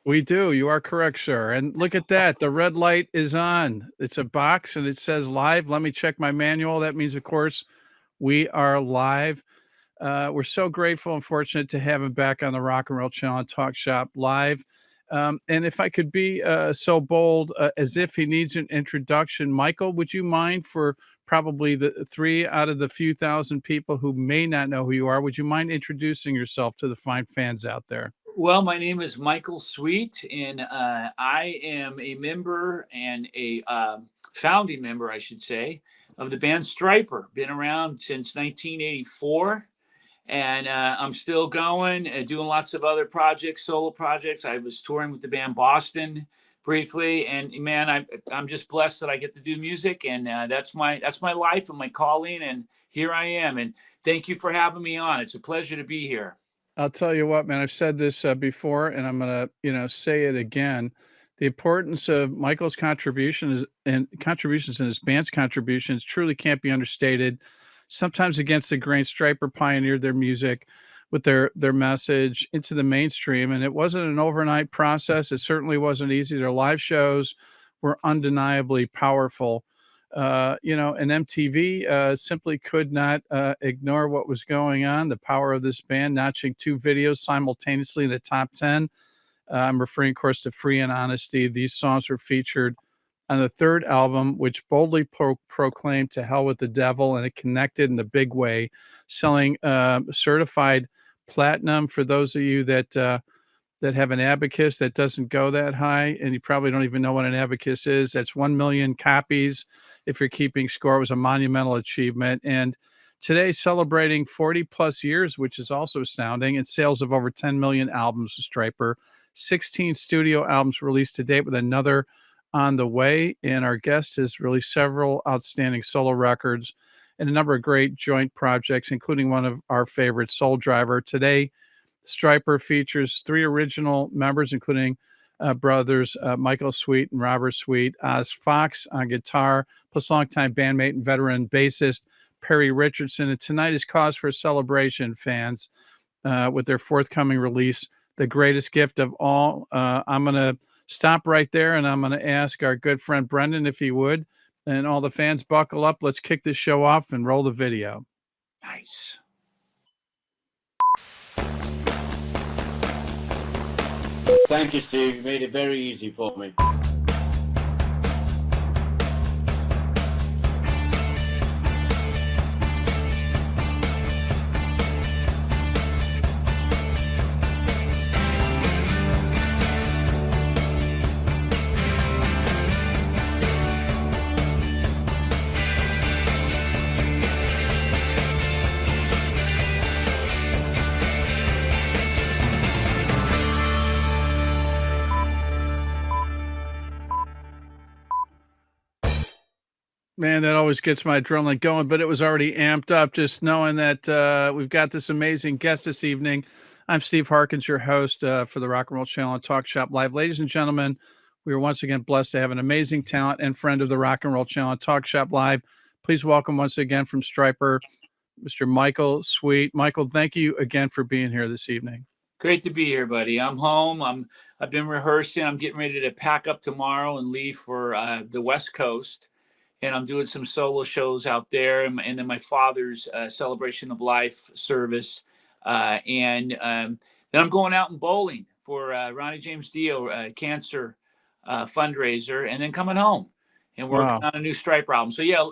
We do. You are correct, sir. And look at that. The red light is on. It's a box and it says live. Let me check my manual. That means, of course, we are live. We're so grateful and fortunate to have him back on the Rock and Roll Channel and Talk Shop live. And if I could be so bold as if he needs an introduction, Michael, would you mind for probably the three out of the few thousand people who may not know who you are, would you mind introducing yourself to the fine fans out there? Well, my name is Michael Sweet, and I am a member and a founding member, I should say, of the band Stryper. Been around since 1984, and I'm still going, doing lots of other projects, solo projects. I was touring with the band Boston briefly, and man, I'm just blessed that I get to do music, and that's my life and my calling, and here I am. And thank you for having me on. It's a pleasure to be here. I'll tell you what, man, I've said this before, and I'm going to, say it again. The importance of Michael's contributions and his band's contributions truly can't be understated. Sometimes against the grain, Stryper pioneered their music with their message into the mainstream, and it wasn't an overnight process. It certainly wasn't easy. Their live shows were undeniably powerful. And MTV simply could not ignore what was going on. The power of this band, notching two videos simultaneously in the top 10. I'm referring, of course, to Free and Honesty. These songs were featured on the third album, which boldly proclaimed "To Hell with the Devil," and it connected in a big way, selling certified platinum. For those of you that have an abacus that doesn't go that high, and you probably don't even know what an abacus is, that's 1 million copies. If you're keeping score, it was a monumental achievement. And today, celebrating 40 plus years, which is also astounding, and sales of over 10 million albums with Stryper, 16 studio albums released to date, with another on the way. And our guest has released several outstanding solo records and a number of great joint projects, including one of our favorites, Soul Driver. Today, Stryper features three original members, including brothers Michael Sweet and Robert Sweet, Oz Fox on guitar, plus longtime bandmate and veteran bassist Perry Richardson. And tonight is cause for celebration, fans, with their forthcoming release, The Greatest Gift of All. I'm going to stop right there, and I'm going to ask our good friend Brendan if he would. And all the fans, buckle up. Let's kick this show off and roll the video. Nice. Thank you, Steve. You made it very easy for me. Man, that always gets my adrenaline going, but it was already amped up just knowing that we've got this amazing guest this evening. I'm Steve Harkins, your host for the Rock and Roll Channel and Talk Shop Live. Ladies and gentlemen, we are once again blessed to have an amazing talent and friend of the Rock and Roll Channel and Talk Shop Live. Please welcome once again from Stryper, Mr. Michael Sweet. Michael, thank you again for being here this evening. Great to be here, buddy. I'm home. I've been rehearsing. I'm getting ready to pack up tomorrow and leave for the West Coast. And I'm doing some solo shows out there, and then my father's celebration of life service. And then I'm going out and bowling for Ronnie James Dio cancer fundraiser, and then coming home and working on a new Stryper album. So yeah,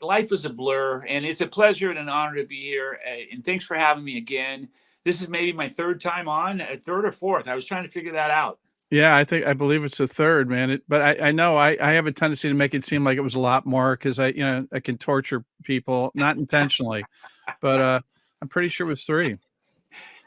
life is a blur, and it's a pleasure and an honor to be here. And thanks for having me again. This is maybe my third time on, third or fourth. I was trying to figure that out. Yeah, I believe it's the third, man. But I know I have a tendency to make it seem like it was a lot more because I can torture people, not intentionally, but I'm pretty sure it was 3.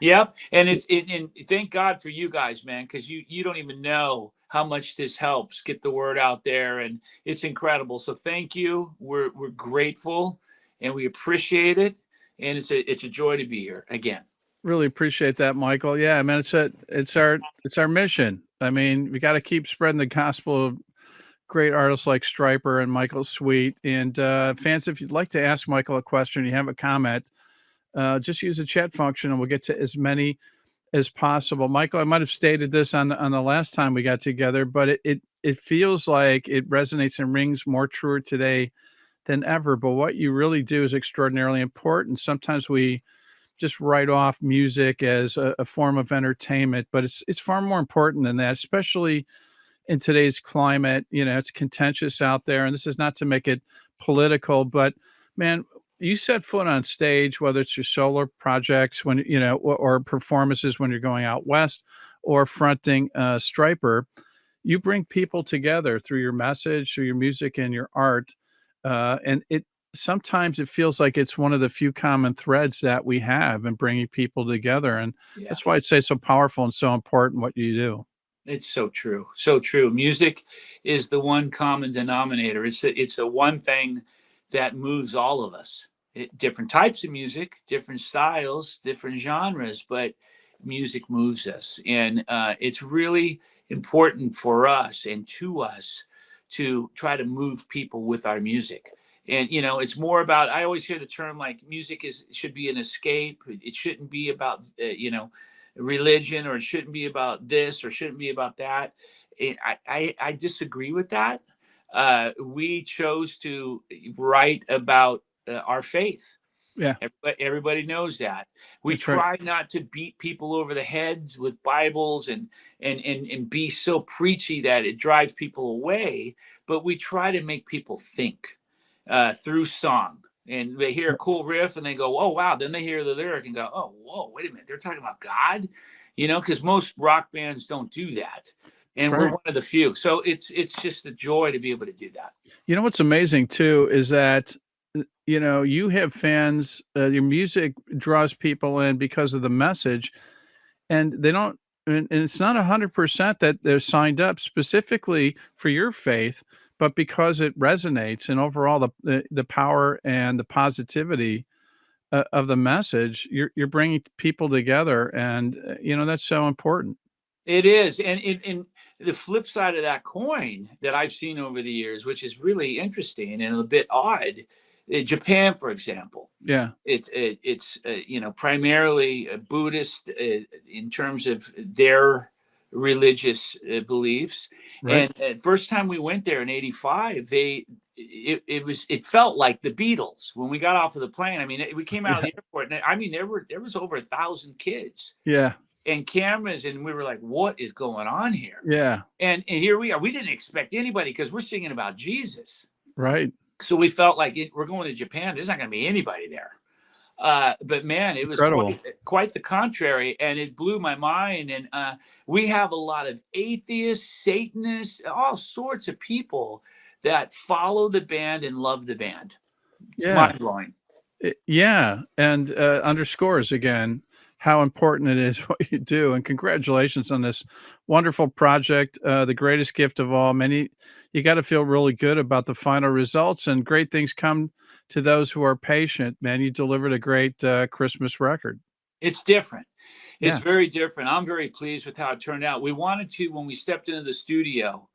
Yep, and and thank God for you guys, man, because you don't even know how much this helps get the word out there, and it's incredible. So thank you. We're grateful, and we appreciate it, and it's a joy to be here again. Really appreciate that, Michael. Yeah, I mean, it's our mission. I mean, we got to keep spreading the gospel of great artists like Stryper and Michael Sweet. And fans, if you'd like to ask Michael a question, you have a comment, just use the chat function, and we'll get to as many as possible. Michael, I might have stated this on the last time we got together, but it feels like it resonates and rings more truer today than ever. But what you really do is extraordinarily important. Sometimes we just write off music as a form of entertainment, but it's far more important than that, especially in today's climate. It's contentious out there, and this is not to make it political, but man, you set foot on stage, whether it's your solo projects when or performances when you're going out west, or fronting Stryper, you bring people together through your message, through your music and your art, and it sometimes it feels like it's one of the few common threads that we have in bringing people together, and Yeah. that's why I'd say so powerful and so important what you do. It's so true. So true. Music is the one common denominator. It's the one thing that moves all of us. Different types of music, different styles, different genres, but music moves us. And it's really important for us and to us to try to move people with our music. And it's more about, I always hear the term like music should be an escape. It shouldn't be about religion, or it shouldn't be about this, or shouldn't be about that. I disagree with that. We chose to write about our faith. Yeah, Everybody knows that. We that's right. try not to beat people over the heads with Bibles and be so preachy that it drives people away, but we try to make people think through song. And they hear a cool riff and they go, "Oh wow!" Then they hear the lyric and go, "Oh whoa, wait a minute! They're talking about God," because most rock bands don't do that, That's and we're right. one of the few. So it's just a joy to be able to do that. What's amazing too is that you have fans. Your music draws people in because of the message, and they don't. And it's not 100% that they're signed up specifically for your faith, but because it resonates, and overall the power and the positivity of the message, you're bringing people together, and that's so important. It is, and the flip side of that coin that I've seen over the years, which is really interesting and a bit odd, Japan, for example, Yeah. it's primarily Buddhist in terms of their religious beliefs. Right. And first time we went there in '85, it felt like the Beatles when we got off of the plane. I mean, we came out of Yeah. the airport, and I mean there was over 1,000 kids Yeah. and cameras, and we were like, what is going on here? Yeah. And here we are. We didn't expect anybody because we're singing about Jesus. Right. So we felt like we're going to Japan. There's not going to be anybody there. But man, it was Incredible. quite the contrary, and it blew my mind. And we have a lot of atheists, Satanists, all sorts of people that follow the band and love the band. Yeah. Mind blowing. Yeah, and underscores again how important it is what you do. And congratulations on this wonderful project, the greatest gift of all. You got to feel really good about the final results, and great things come to those who are patient. Man, you delivered a great Christmas record. It's different. It's Yeah, very different. I'm very pleased with how it turned out. We wanted to, when we stepped into the studio,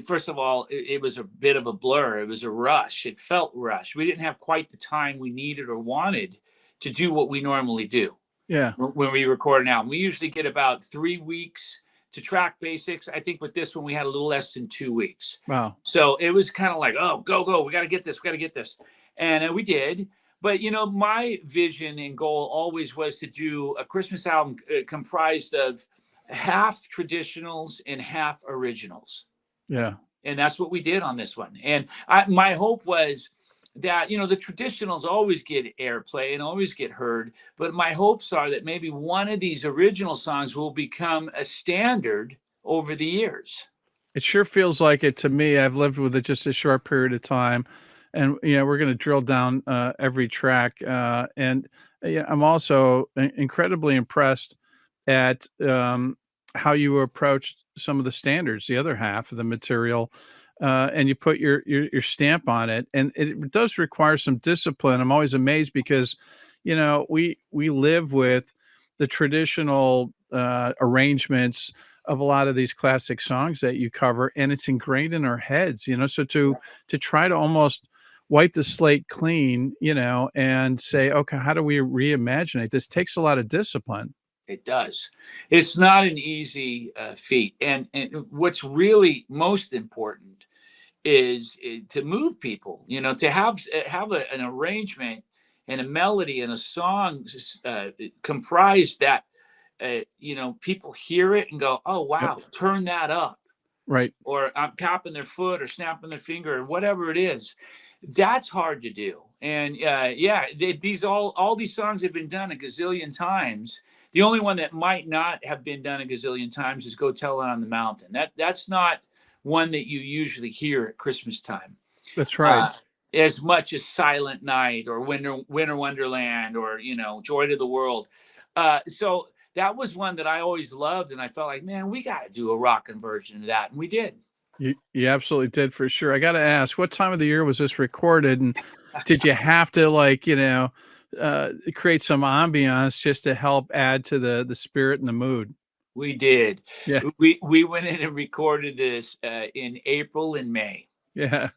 first of all, it was a bit of a blur. It was a rush. It felt rushed. We didn't have quite the time we needed or wanted to do what we normally do yeah, when we record an album. We usually get about 3 weeks to track basics. I think with this one, we had a little less than 2 weeks. wow, So it was kind of like, oh, go. We got to get this. We got to get this. And we did. But, my vision and goal always was to do a Christmas album comprised of half traditionals and half originals. yeah. And that's what we did on this one. And my hope was that the traditionals always get airplay and always get heard, but my hopes are that maybe one of these original songs will become a standard over the years. It sure feels like it to me. I've lived with it just a short period of time, and we're going to drill down every track. And yeah, I'm also incredibly impressed at how you approached some of the standards, the other half of the material, and you put your stamp on it. And it does require some discipline. I'm always amazed because, we live with the traditional arrangements of a lot of these classic songs that you cover, and it's ingrained in our heads. So to try to almost wipe the slate clean, and say, okay, how do we reimagine it? This takes a lot of discipline. It does. It's not an easy feat. And what's really most important is to move people, to have an arrangement and a melody and a song comprised that, people hear it and go, oh, Yep. wow, turn that up. Right. Or I'm tapping their foot or snapping their finger or whatever it is. That's hard to do. And these all these songs have been done a gazillion times. The only one that might not have been done a gazillion times is "Go Tell It on the Mountain." That's not one that you usually hear at Christmas time. That's right. As much as "Silent Night" or "Winter Wonderland" or "Joy to the World." So that was one that I always loved, and I felt like, man, we got to do a rockin' version of that, and we did. You absolutely did for sure. I got to ask, what time of the year was this recorded? And did you have to create some ambiance just to help add to the spirit and the mood? We did. Yeah. We went in and recorded this in April and May. Yeah.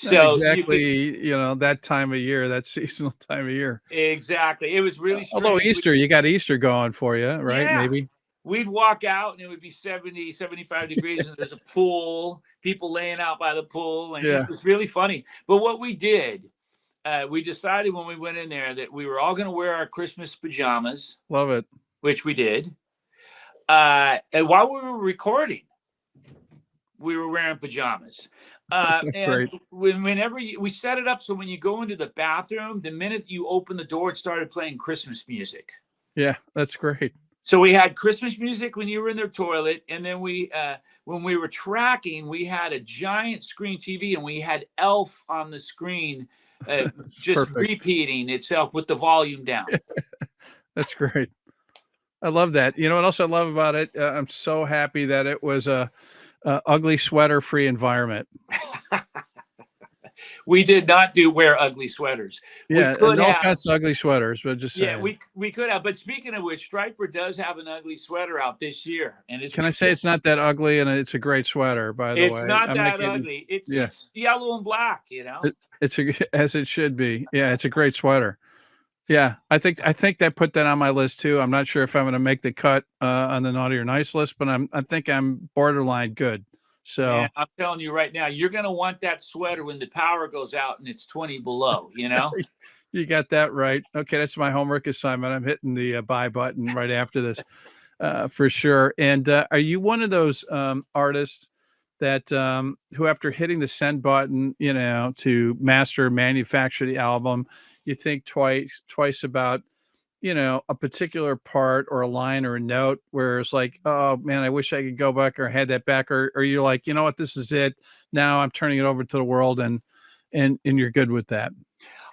Not So exactly, that time of year, that seasonal time of year. exactly. It was really Although strange. you got Easter going for you, right? Yeah. Maybe. We'd walk out and it would be 70, 75 degrees and there's a pool, people laying out by the pool. And Yeah. it was really funny. But what we did, we decided when we went in there that we were all going to wear our Christmas pajamas. Love it. Which we did. And while we were recording, we were wearing pajamas. And great. whenever we set it up so when you go into the bathroom, the minute you open the door, it started playing Christmas music. Yeah, that's great. So we had Christmas music when you were in the toilet, and then when we were tracking, we had a giant screen TV, and we had Elf on the screen, just perfect. repeating itself with the volume down. That's great. I love that. You know what else I love about it? I'm so happy that it was a ugly sweater free environment. We did not wear ugly sweaters. Yeah, we could no have, offense to ugly sweaters, but just saying. yeah, we could have. But speaking of which, Stryper does have an ugly sweater out this year, and it's. Can I say it's not that ugly, and it's a great sweater, by the way. It's not that ugly. It's yellow and black, It's as it should be. Yeah, it's a great sweater. Yeah, I think that put that on my list too. I'm not sure if I'm going to make the cut on the naughty or nice list, but I think I'm borderline good. So man, I'm telling you right now, you're going to want that sweater when the power goes out and it's 20 below. You got that right. Okay, that's my homework assignment. I'm hitting the buy button right after this, for sure. And are you one of those artists that who, after hitting the send button, to manufacture the album, you think twice about, a particular part or a line or a note where it's like, oh man, I wish I could go back or had that back, or you're like, you know what, this is it. Now I'm turning it over to the world, and you're good with that.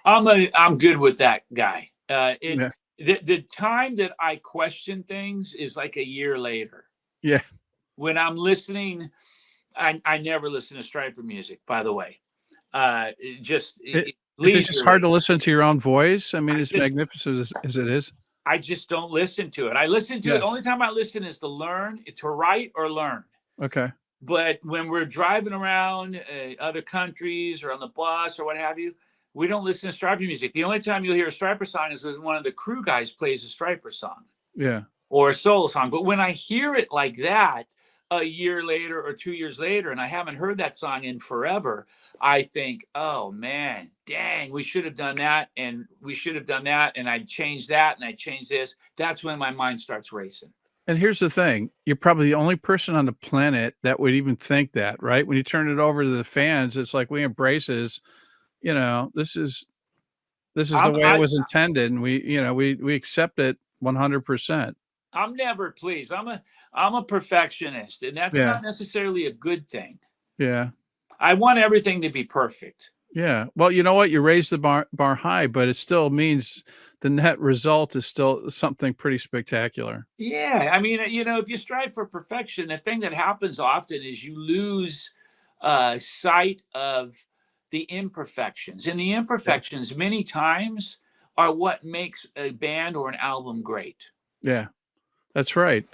I'm good with that guy. Yeah. The time that I question things is like a year later. Yeah. When I'm listening, I never listen to Stryper music, by the way. Is it just hard to listen to your own voice? I mean, magnificent as it is. I just don't listen to it. I listen to it. Only time I listen is to learn. It's to write or learn. Okay. But when we're driving around other countries or on the bus or what have you, we don't listen to Stryper music. The only time you'll hear a Stryper song is when one of the crew guys plays a Stryper song. Yeah. Or a solo song. But when I hear it like that, a year later or 2 years later, and I haven't heard that song in forever, I think, oh man, dang, we should have done that, and we should have done that, and I'd change that, and I'd change this. That's when my mind starts racing. And here's the thing, you're probably the only person on the planet that would even think that, right? When you turn it over to the fans, it's like we embrace it as, this is the way it was intended, and we accept it 100%. I'm never pleased. I'm a perfectionist, and that's not necessarily a good thing. Yeah. I want everything to be perfect. Yeah. Well, you know what? You raise the bar high, but it still means the net result is still something pretty spectacular. Yeah. I mean, if you strive for perfection, the thing that happens often is you lose sight of the imperfections. And the imperfections many times are what makes a band or an album great. Yeah. That's right.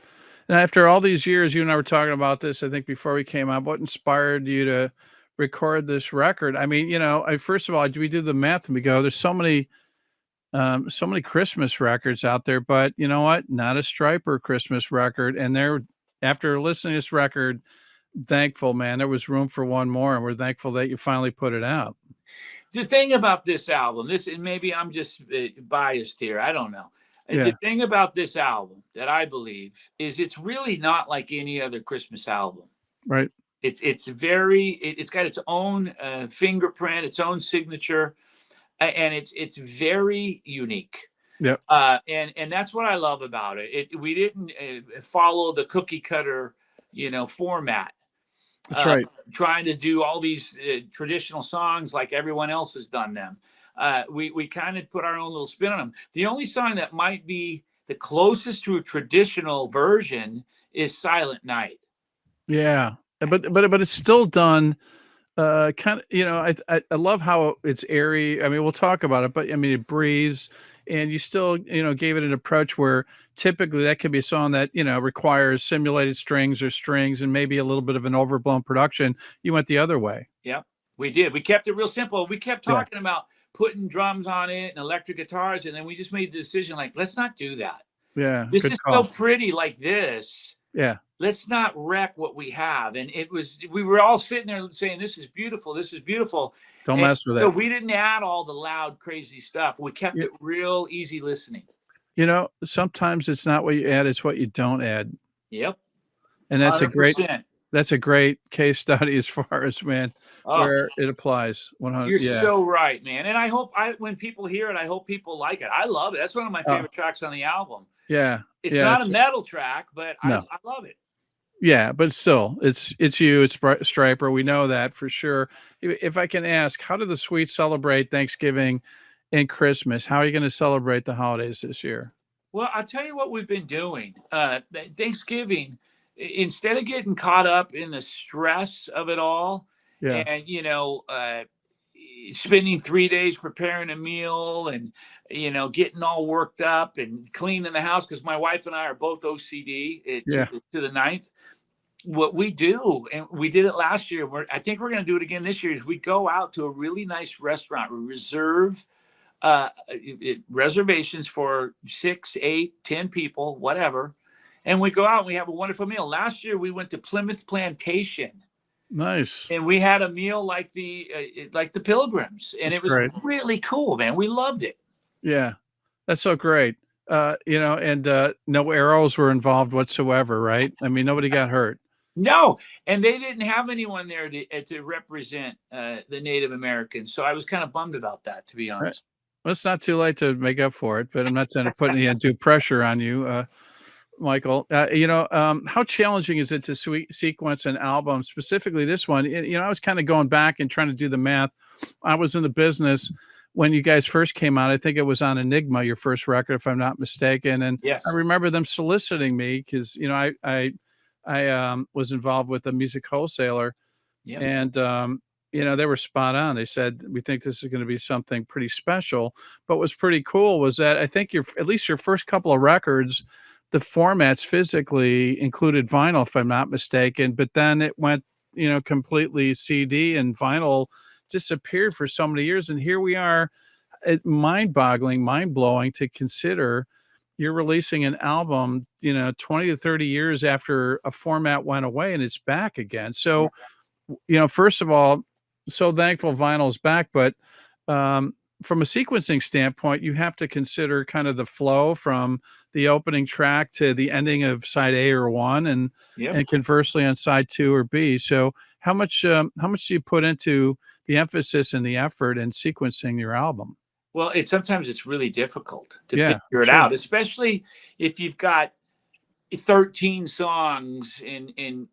And after all these years, you and I were talking about this, I think before we came on, what inspired you to record this record? I mean, first of all, we do the math and we go, there's so many So many Christmas records out there, but you know what? Not a Stryper Christmas record. And they're after listening to this record, thankful, man. There was room for one more, and we're thankful that you finally put it out. The thing about this album, this, and maybe I'm just biased here, I don't know. Yeah. The thing about this album that I believe is it's really not like any other Christmas album. Right. It's got its own fingerprint, its own signature, and it's very unique. Yep. And that's what I love about it. We didn't follow the cookie cutter, format. That's right. Trying to do all these traditional songs like everyone else has done them. We kind of put our own little spin on them. The only song that might be the closest to a traditional version is Silent Night. Yeah. But it's still done kind of, I love how it's airy. I mean, we'll talk about it, but I mean, it breathes, and you still, gave it an approach where typically that could be a song that, requires simulated strings or strings and maybe a little bit of an overblown production. You went the other way. Yep, we did. We kept it real simple. We kept Yeah. talking about putting drums on it and electric guitars, and then we just made the decision, like, let's not do that. Yeah. This good is call. so pretty like this. Yeah. Let's not wreck what we have. And we were all sitting there saying, this is beautiful. This is beautiful. Don't And mess with so it. we didn't add all the loud, crazy stuff. We kept Yeah. it real easy listening. Sometimes it's not what you add, it's what you don't add. Yep. And that's a great 100%. case study as far as, man, Oh, where it applies. 100. you're Yeah. so right, man. And I hope when people hear it, I hope people like it. I love it. That's one of my Oh. favorite tracks on the album. Yeah. It's Yeah, not a it's- metal track, but No. I love it. Yeah, but still, it's you, it's Stryper. We know that for sure. If I can ask, how do the Sweets celebrate Thanksgiving and Christmas? How are you going to celebrate the holidays this year? Well, I'll tell you what we've been doing. Thanksgiving, instead of getting caught up in the stress of it all, Yeah. and spending 3 days preparing a meal and getting all worked up and cleaning the house, because my wife and I are both OCD Yeah. to the ninth. What we do, and we did it last year, I think we're going to do it again this year, is we go out to a really nice restaurant. We reserve reservations for 6, 8, 10 people, whatever, and we go out and we have a wonderful meal. Last year we went to Plymouth Plantation. Nice. And we had a meal like the Pilgrims, and That's it was great. really cool, man. We loved it. Yeah. That's so great. And no arrows were involved whatsoever, right? I mean, nobody got hurt. No, and they didn't have anyone there to represent the Native Americans, so I was kind of bummed about that, to be honest. Well, it's not too late to make up for it, but I'm not trying to put any undue pressure on you, Michael. How challenging is it to sequence an album, specifically this one? I was kind of going back and trying to do the math. I was in the business when you guys first came out. I think it was on Enigma, your first record, if I'm not mistaken. And Yes. I remember them soliciting me because, I was involved with a music wholesaler. Yep. And, they were spot on. They said, we think this is going to be something pretty special. But what's pretty cool was that I think at least your first couple of records, the formats physically included vinyl, if I'm not mistaken, but then it went, completely CD, and vinyl disappeared for so many years. And here we are. It's mind-boggling, mind-blowing to consider you're releasing an album, 20 to 30 years after a format went away, and it's back again. So, first of all, so thankful vinyl's back, but from a sequencing standpoint, you have to consider kind of the flow from the opening track to the ending of side A or one, and conversely on side 2 or B. So how much do you put into the emphasis and the effort in sequencing your album? Well, sometimes it's really difficult to figure it sure. out, especially if you've got 13 songs and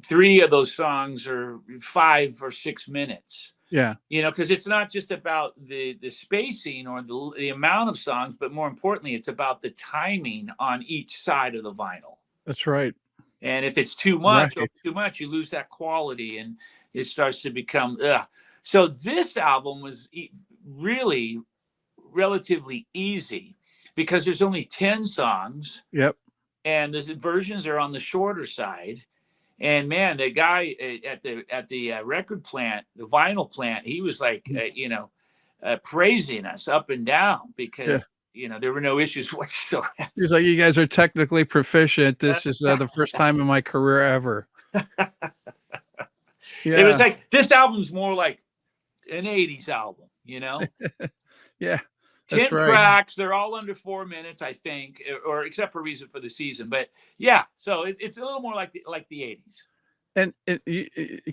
3 of those songs are 5 or 6 minutes. Yeah. Because it's not just about the spacing or the amount of songs, but more importantly, it's about the timing on each side of the vinyl. That's right. And if it's too much, Right. you lose that quality, and it starts to become ugh. So this album was really relatively easy because there's only 10 songs. Yep. And the versions are on the shorter side. And man, the guy at the record plant, the vinyl plant, he was like, praising us up and down Yeah. because there were no issues whatsoever. He's like, "You guys are technically proficient. This is the first time in my career ever." It was Yeah. like this album's more like an '80s album, Yeah. That's 10 right. tracks. They're all under 4 minutes, I think, or except for Reason for the Season. But yeah, so it's a little more like the '80s. And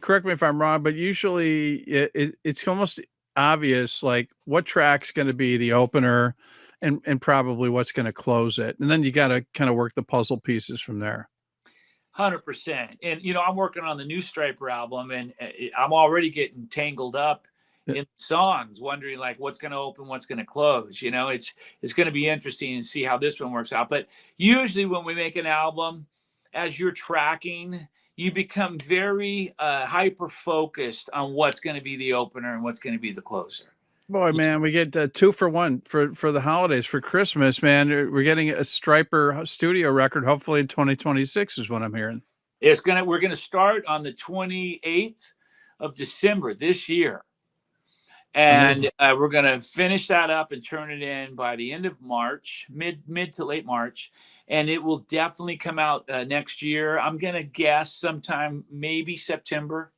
correct me if I'm wrong, but usually it's almost obvious, like, what track's gonna be the opener and probably what's gonna close it, and then you gotta kinda work the puzzle pieces from there. 100%. And I'm working on the new Stryper album, and I'm already getting tangled up Yeah. in songs, wondering like what's going to open, what's going to close. It's going to be interesting to see how this one works out. But usually, when we make an album, as you're tracking, you become very hyper focused on what's going to be the opener and what's going to be the closer. Boy, man, we get 2 for 1 for the holidays, for Christmas, man. We're getting a Stryper studio record, hopefully in 2026 is what I'm hearing. We're gonna start on the 28th of December this year. Amazing. And we're going to finish that up and turn it in by the end of March, mid to late March, and it will definitely come out next year. I'm going to guess sometime maybe September.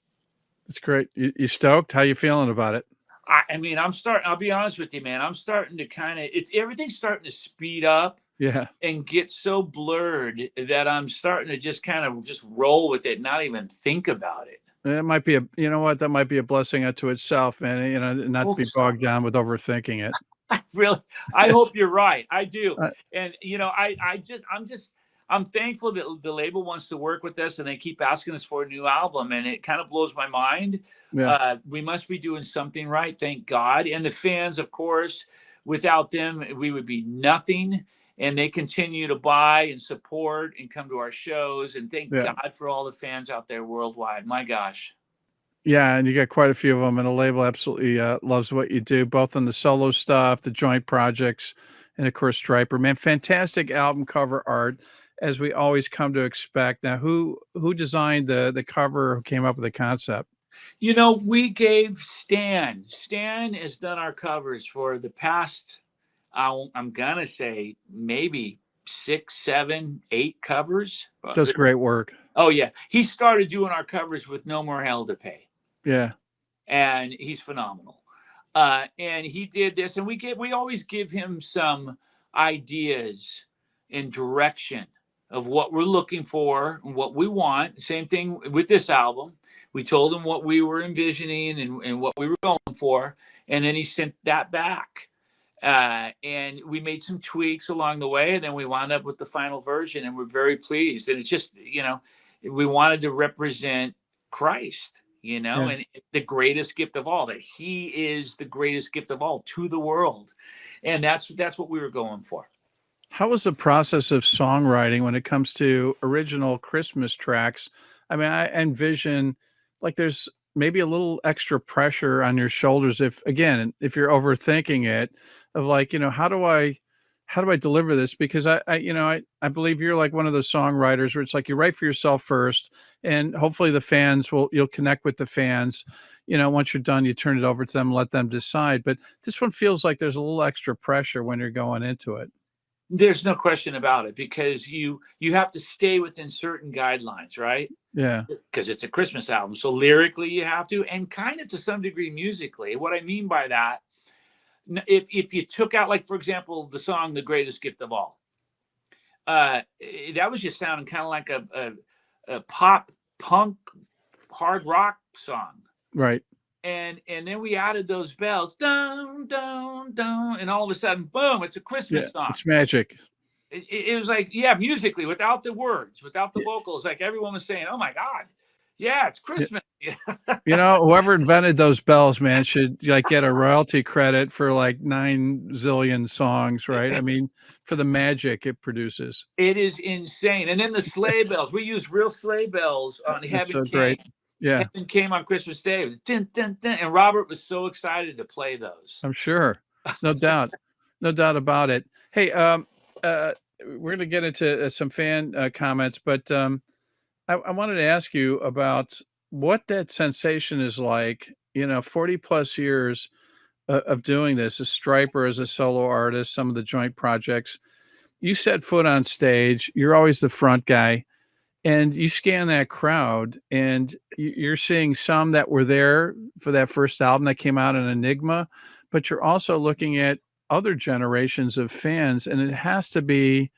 That's great. You stoked? How you feeling about it? I mean, I'll be honest with you, man. I'm starting to everything's starting to speed up Yeah. and get so blurred that I'm starting to just kind of just roll with it, not even think about it. It might be you know what? That might be a blessing unto itself, man, not to be bogged down with overthinking it. I hope you're right. I do. Uh, And I'm thankful that the label wants to work with us and they keep asking us for a new album, and it kind of blows my mind. Yeah. We must be doing something right, thank God. And the fans, of course, without them, we would be nothing. And they continue to buy and support and come to our shows. And thank Yeah. God for all the fans out there worldwide. My gosh. Yeah, and you got quite a few of them, and the label absolutely, loves what you do, both on the solo stuff, the joint projects, and of course, Stryper. Man, fantastic album cover art, as we always come to expect. Now, who designed the cover, who came up with the concept? We gave Stan. Stan has done our covers for the past, I'm going to say maybe 6, 7, 8 covers. Does great work. Oh, yeah. He started doing our covers with No More Hell to Pay. Yeah. And he's phenomenal. And he did this, and we always give him some ideas and direction of what we're looking for and what we want. Same thing with this album. We told him what we were envisioning and what we were going for, and then he sent that back. And we made some tweaks along the way, and then we wound up with the final version, and we're very pleased. And it's just, we wanted to represent Christ, Yeah. and the greatest gift of all, that he is the greatest gift of all to the world. And that's what we were going for. How was the process of songwriting when it comes to original Christmas tracks? I mean, I envision like there's maybe a little extra pressure on your shoulders if you're overthinking it, of like, how do I deliver this? Because I believe you're like one of those songwriters where it's like you write for yourself first, and hopefully you'll connect with the fans. Once you're done, you turn it over to them, let them decide. But this one feels like there's a little extra pressure when you're going into it. There's no question about it, because you have to stay within certain guidelines, right? Yeah. Because it's a Christmas album. So lyrically you have to, and kind of to some degree musically. What I mean by that, if you took out, like, for example, the song The Greatest Gift of All, that was just sounding kind of like a pop punk hard rock song. Right. And then we added those bells, dun, dun, dun, and all of a sudden, boom, it's a Christmas song. It's magic. It was like, musically, without the words, without the vocals, like everyone was saying, oh my God, yeah, it's Christmas. Whoever invented those bells, man, should like get a royalty credit for like 9 zillion songs, right? I mean, for the magic it produces. It is insane. And then the sleigh bells, we used real sleigh bells on That's Heaven so Came. great. Yeah, Heaven Came on Christmas Day. It was dun, dun, dun, and Robert was so excited to play those. I'm sure. No doubt. No doubt about it. Hey, we're gonna get into some fan comments, but I wanted to ask you about what that sensation is like, 40 plus years of doing this, as Stryper as a solo artist, some of the joint projects, you set foot on stage. You're always the front guy, and you scan that crowd, and you're seeing some that were there for that first album that came out in Enigma, but you're also looking at other generations of fans, and it has to be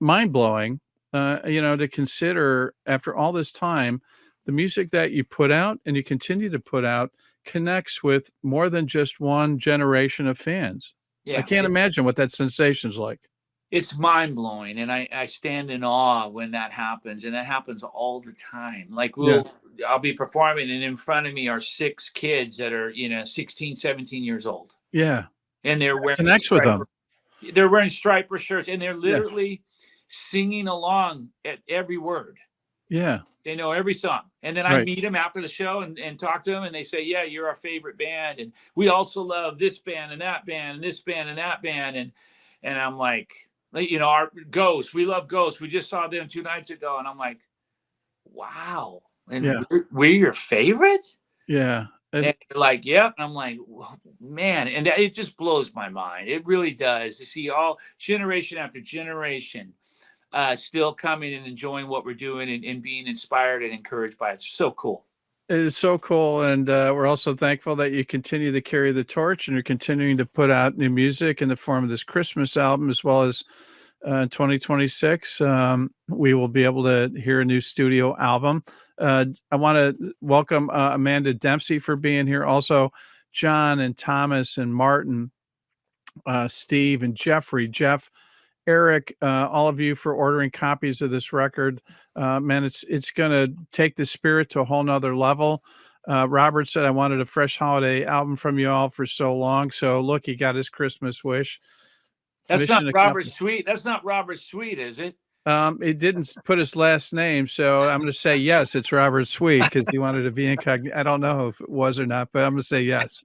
mind blowing, to consider after all this time, the music that you put out and you continue to put out connects with more than just one generation of fans. I Yeah, can't imagine what that sensation's like. it's mind blowing, and I stand in awe when that happens, and that happens all the time. Like Yeah. I'll be performing, and in front of me are 6 kids that are 16, 17 years old, Yeah. and they're It wearing connects with them. Stryper shirts, and they're Yeah. literally singing along at every word. Yeah. They know every song. And then I Right. meet them after the show and talk to them, and they say, yeah, you're our favorite band. And we also love this band and that band and this band and that band. And I'm like, our Ghost, we love Ghost. We just saw them 2 nights ago. And I'm like, wow. And Yeah. we're your favorite? Yeah. And they're like, yep. And I'm like, man. And it just blows my mind. It really does, to see all generation after generation still coming and enjoying what we're doing, and being inspired and encouraged by it. It's so cool. It is so cool, and we're also thankful that you continue to carry the torch and you're continuing to put out new music in the form of this Christmas album, as well as 2026. We will be able to hear a new studio album. I want to welcome Amanda Dempsey for being here. Also, John and Thomas and Martin, Steve and Jeffrey, Jeff, Eric, all of you for ordering copies of this record. Man, it's going to take the spirit to a whole nother level. Robert said, I wanted a fresh holiday album from you all for so long. So look, he got his Christmas wish. That's Mission not Robert accomplished. Sweet. That's not Robert Sweet, is it? It didn't put his last name, so I'm going to say yes, it's Robert Sweet, because he wanted to be incognito. I don't know if it was or not, but I'm going to say yes.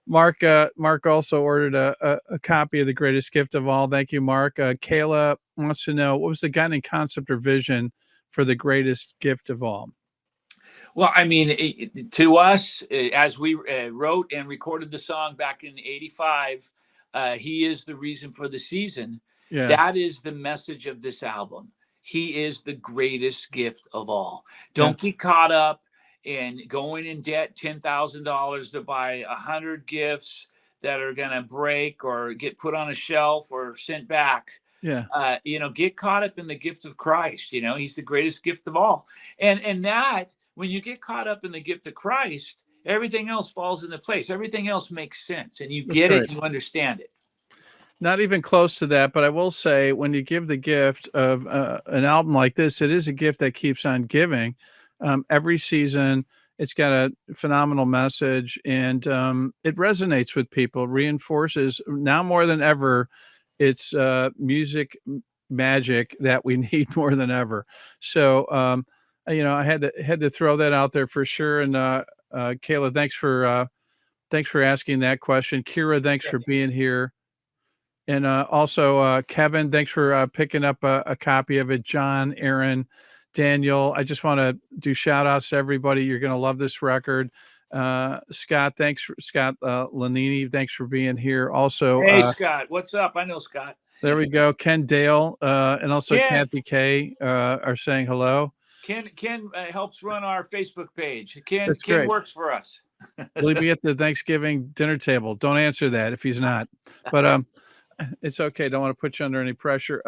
Mark also ordered a copy of The Greatest Gift of All. Thank you, Mark. Kayla wants to know, what was the guiding concept or vision for The Greatest Gift of All? Well, I mean, to us, as we wrote and recorded the song back in '85, he is the reason for the season. Yeah. That is the message of this album. He is the greatest gift of all. Don't get caught up in going in debt $10,000 to buy 100 gifts that are going to break or get put on a shelf or sent back. Yeah. Get caught up in the gift of Christ. He's the greatest gift of all. And that, when you get caught up in the gift of Christ, everything else falls into place. Everything else makes sense, and you get it, and you understand it. Not even close to that, but I will say, when you give the gift of an album like this, it is a gift that keeps on giving. Every season, it's got a phenomenal message, and it resonates with people, reinforces now more than ever. It's music magic that we need more than ever. So, I had to throw that out there for sure. And Kayla, thanks for asking that question. Kira, thanks for being here. And also, Kevin, thanks for picking up a copy of it. John, Aaron, Daniel, I just want to do shout outs to everybody. You're going to love this record. Scott, Scott Lanini, thanks for being here. Also, hey, Scott, what's up? I know Scott. There we go. Ken Dale and also Ken. Kathy K are saying hello. Ken helps run our Facebook page. Ken works for us. Will he be at the Thanksgiving dinner table? Don't answer that if he's not. But it's okay. Don't want to put you under any pressure.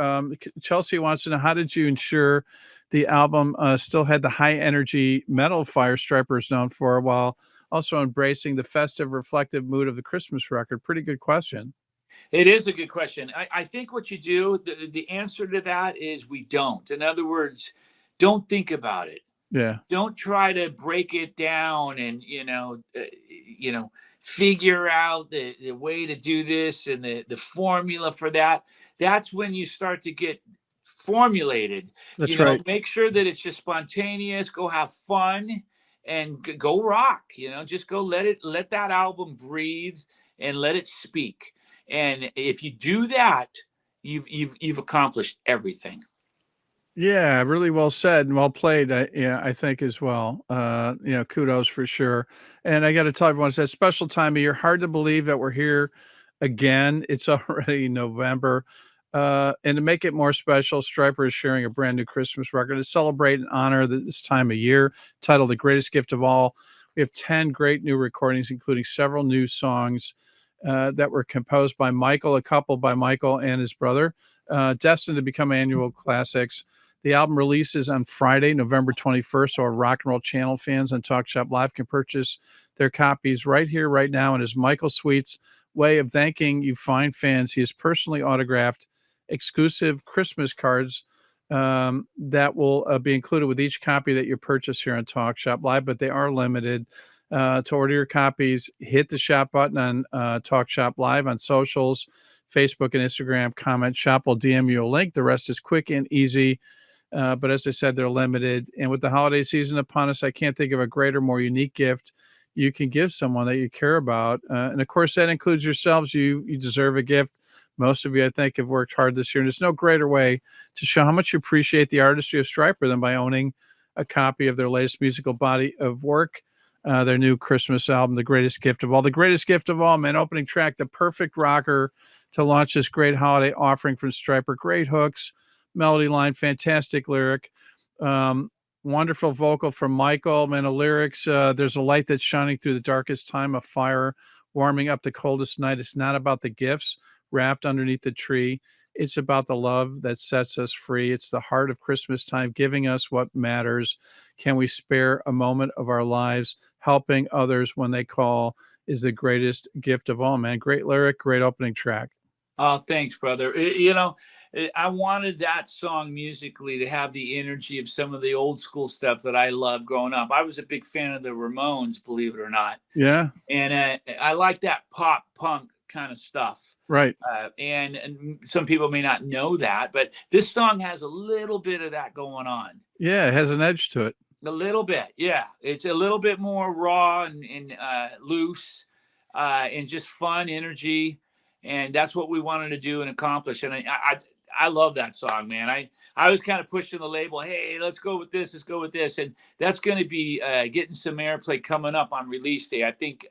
Chelsea wants to know, how did you ensure the album still had the high energy metal fire Stryper is known for, while also embracing the festive, reflective mood of the Christmas record? Pretty good question. It is a good question. I think what you do, the answer to that is we don't. In other words, don't think about it. Yeah. Don't try to break it down and, figure out the way to do this and the formula for that. That's when you start to get formulated. That's right. Make sure that it's just spontaneous. Go have fun and go rock. Just go let that album breathe and let it speak. And if you do that, you've accomplished everything. Yeah, really well said and well played. Yeah, I think as well. Kudos for sure. And I got to tell everyone, it's that special time of year. Hard to believe that we're here again. It's already November. And to make it more special, Stryper is sharing a brand new Christmas record to celebrate and honor this time of year, titled "The Greatest Gift of All." We have 10 great new recordings, including several new songs that were composed by Michael, a couple by Michael and his brother, destined to become annual classics. The album releases on Friday, November 21st, so our Rock and Roll Channel fans on Talk Shop Live can purchase their copies right here, right now. And as Michael Sweet's way of thanking you fine fans, he has personally autographed exclusive Christmas cards that will be included with each copy that you purchase here on Talk Shop Live, but they are limited. To order your copies, hit the shop button on Talk Shop Live on socials, Facebook and Instagram. Comment shop will DM you a link. The rest is quick and easy. But as I said, they're limited. And with the holiday season upon us, I can't think of a greater, more unique gift you can give someone that you care about. And of course, that includes yourselves. You deserve a gift. Most of you, I think, have worked hard this year. And there's no greater way to show how much you appreciate the artistry of Stryper than by owning a copy of their latest musical body of work. Their new Christmas album, The Greatest Gift of All. The Greatest Gift of All, man, opening track, the perfect rocker to launch this great holiday offering from Stryper. Great hooks, melody line, fantastic lyric, wonderful vocal from Michael. Man, the lyrics, there's a light that's shining through the darkest time, a fire warming up the coldest night. It's not about the gifts wrapped underneath the tree. It's about the love that sets us free. It's the heart of Christmas time, giving us what matters. Can we spare a moment of our lives? Helping others when they call is the greatest gift of all, man. Great lyric, great opening track. Oh, thanks, brother. I wanted that song musically to have the energy of some of the old school stuff that I loved growing up. I was a big fan of the Ramones, believe it or not. Yeah, And I like that pop punk kind of stuff. right. And some people may not know that, but this song has a little bit of that going on. Yeah, it has an edge to it. A little bit, yeah. It's a little bit more raw and loose, and just fun energy, and that's what we wanted to do and accomplish. And I love that song, man. I was kind of pushing the label, hey, let's go with this, and that's going to be getting some airplay coming up on release day. I think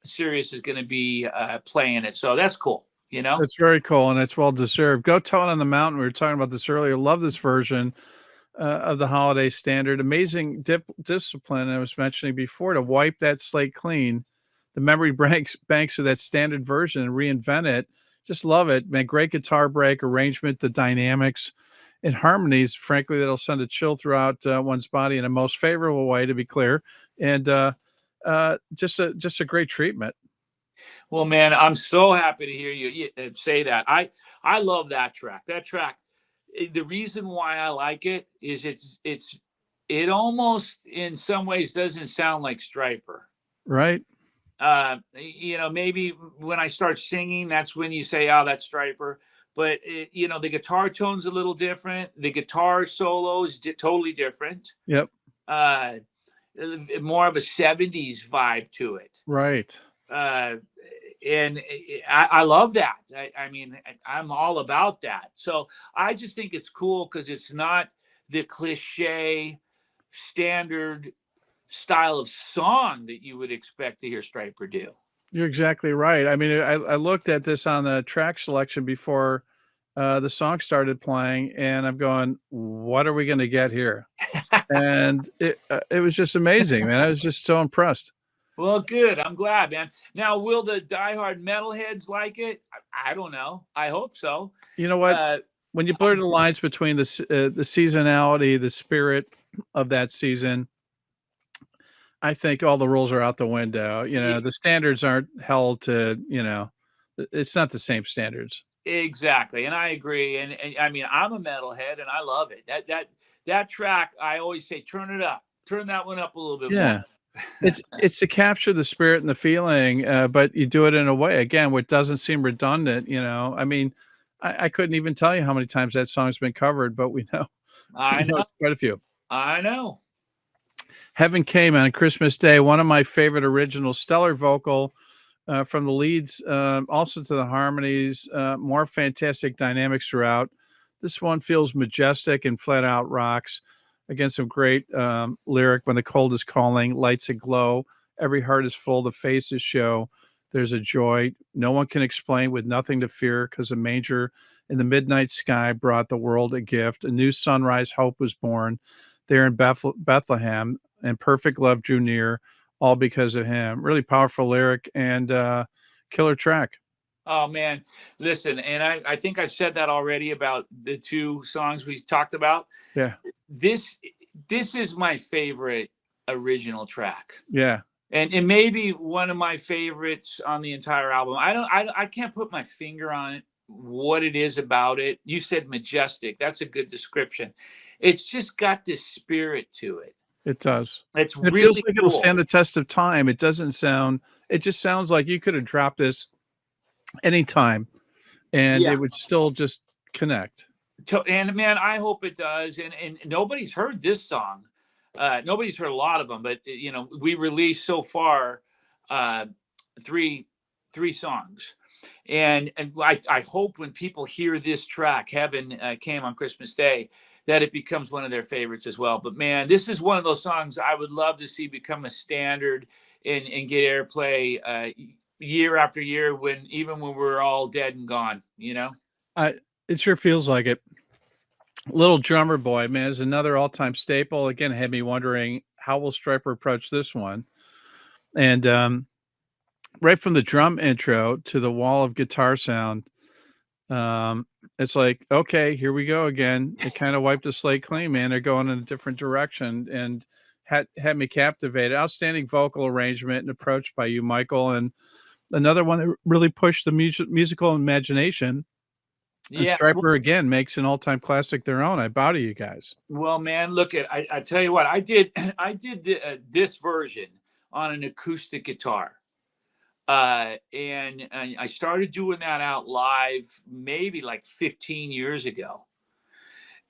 Sirius is going to be playing it, so that's cool. It's very cool, and it's well deserved. Go Tone on the Mountain. We were talking about this earlier. Love this version of the holiday standard. Amazing discipline I was mentioning before to wipe that slate clean, the memory banks of that standard version and reinvent it. Just love it, man. Great guitar break, arrangement, the dynamics and harmonies, frankly, that'll send a chill throughout one's body in a most favorable way, to be clear. And just a great treatment. Well, man, I'm so happy to hear you say that. I love that track. That track, the reason why I like it is it almost in some ways doesn't sound like Stryper. Right. Maybe when I start singing, that's when you say, "Oh, that's Stryper." But the guitar tone's a little different. The guitar solo is totally different. Yep. More of a '70s vibe to it. Right. And I love that. I'm all about that. So I just think it's cool because it's not the cliche standard style of song that you would expect to hear Stryper do. You're exactly right. I mean, I looked at this on the track selection before the song started playing, and I'm going, what are we going to get here? And it was just amazing, man. I was just so impressed. Well, good. I'm glad, man. Now, will the diehard metalheads like it? I don't know. I hope so. You know what? When you blur the lines between the seasonality, the spirit of that season, I think all the rules are out the window. The standards aren't held to, it's not the same standards. Exactly. And I agree. And I mean, I'm a metalhead and I love it. That track, I always say, turn it up. Turn that one up a little bit more. It's to capture the spirit and the feeling, but you do it in a way, again, what doesn't seem redundant. I mean, I couldn't even tell you how many times that song's been covered, but we know. I know. Quite a few. I know. Heaven Came on Christmas Day, one of my favorite original, stellar vocal from the leads, also to the harmonies, more fantastic dynamics throughout. This one feels majestic and flat out rocks. Again, some great lyric. When the cold is calling, lights aglow. Every heart is full. The faces show. There's a joy no one can explain, with nothing to fear, because a manger in the midnight sky brought the world a gift. A new sunrise hope was born there in Bethlehem, and perfect love drew near, all because of him. Really powerful lyric and killer track. Oh man, listen, and I think I've said that already about the two songs we talked about. Yeah. This is my favorite original track. Yeah. And it may be one of my favorites on the entire album. I can't put my finger on it, what it is about it. You said majestic. That's a good description. It's just got this spirit to it. It does. It's It really feels like cool. it'll stand the test of time. It doesn't sound, it just sounds like you could have dropped this anytime and Yeah. it would still just connect. And man, I hope it does. And nobody's heard this song. Nobody's heard a lot of them, but you know, we released so far three songs, and I hope when people hear this track, Heaven Came on Christmas Day, that it becomes one of their favorites as well. But man, this is one of those songs I would love to see become a standard and get airplay year after year, even when we're all dead and gone, you know. It sure feels like it. Little Drummer Boy, man, is another all-time staple. Again, had me wondering, how will Stryper approach this one? And right from the drum intro to the wall of guitar sound, it's like, okay, here we go again. It kind of wiped the slate clean, man. They're going in a different direction, and had me captivated. Outstanding vocal arrangement and approach by you, Michael, and another one that really pushed the musical imagination. And Yeah. Stryper again makes an all-time classic their own. I bow to you guys. Well, man, look at I tell you what, I did this version on an acoustic guitar, and I started doing that out live maybe like 15 years ago,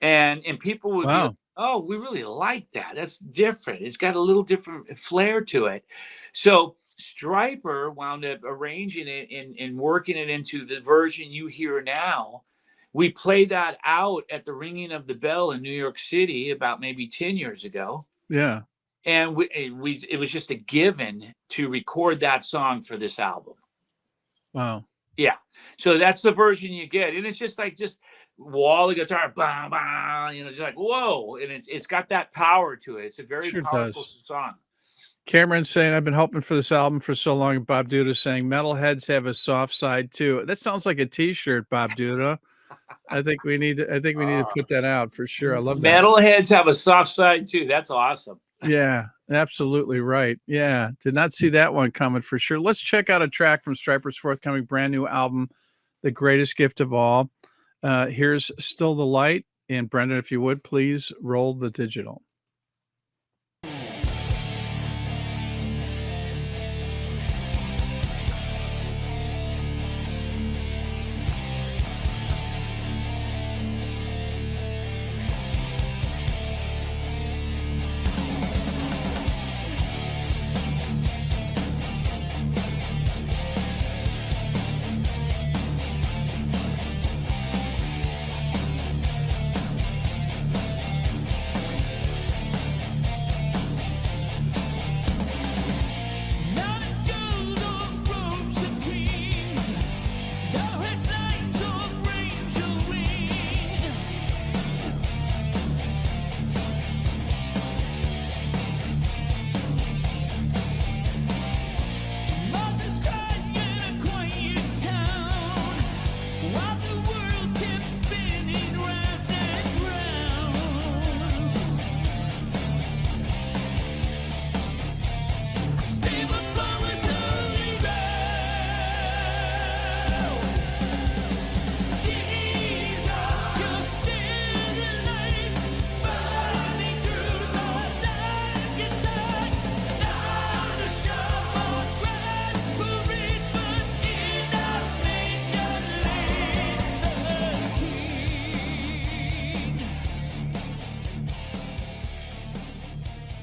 and people would be like, Wow. "Oh, we really like that. That's different. It's got a little different flair to it." So Stryper wound up arranging it and working it into the version you hear now. We played that out at the Ringing of the Bell in New York City about maybe 10 years ago. Yeah. And it was just a given to record that song for this album. Wow. Yeah. So that's the version you get. And it's just like, just wall of guitar, bah, bah, you know, just like, whoa. And it's got that power to it. It's a very Sure powerful does. song. Cameron saying, I've been hoping for this album for so long. And Bob Duda saying, metalheads have a soft side too. That sounds like a t-shirt, Bob Duda. I think we need to put that out for sure. I love that. Metalheads have a soft side too. That's awesome. Yeah, absolutely right. Yeah, did not see that one coming for sure. Let's check out a track from Stryper's forthcoming brand new album, The Greatest Gift of All. Here's Still the Light. And Brendan, if you would, please roll the digital.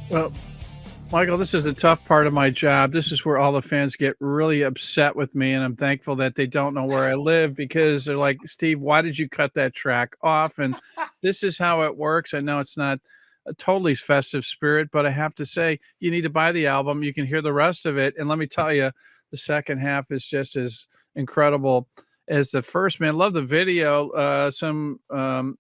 Well, Michael, this is a tough part of my job. This is where all the fans get really upset with me, and I'm thankful that they don't know where I live because they're like, "Steve, why did you cut that track off?" And this is how it works. I know it's not a totally festive spirit, but I have to say, you need to buy the album. You can hear the rest of it, and let me tell you, the second half is just as incredible as the first. Man, love the video.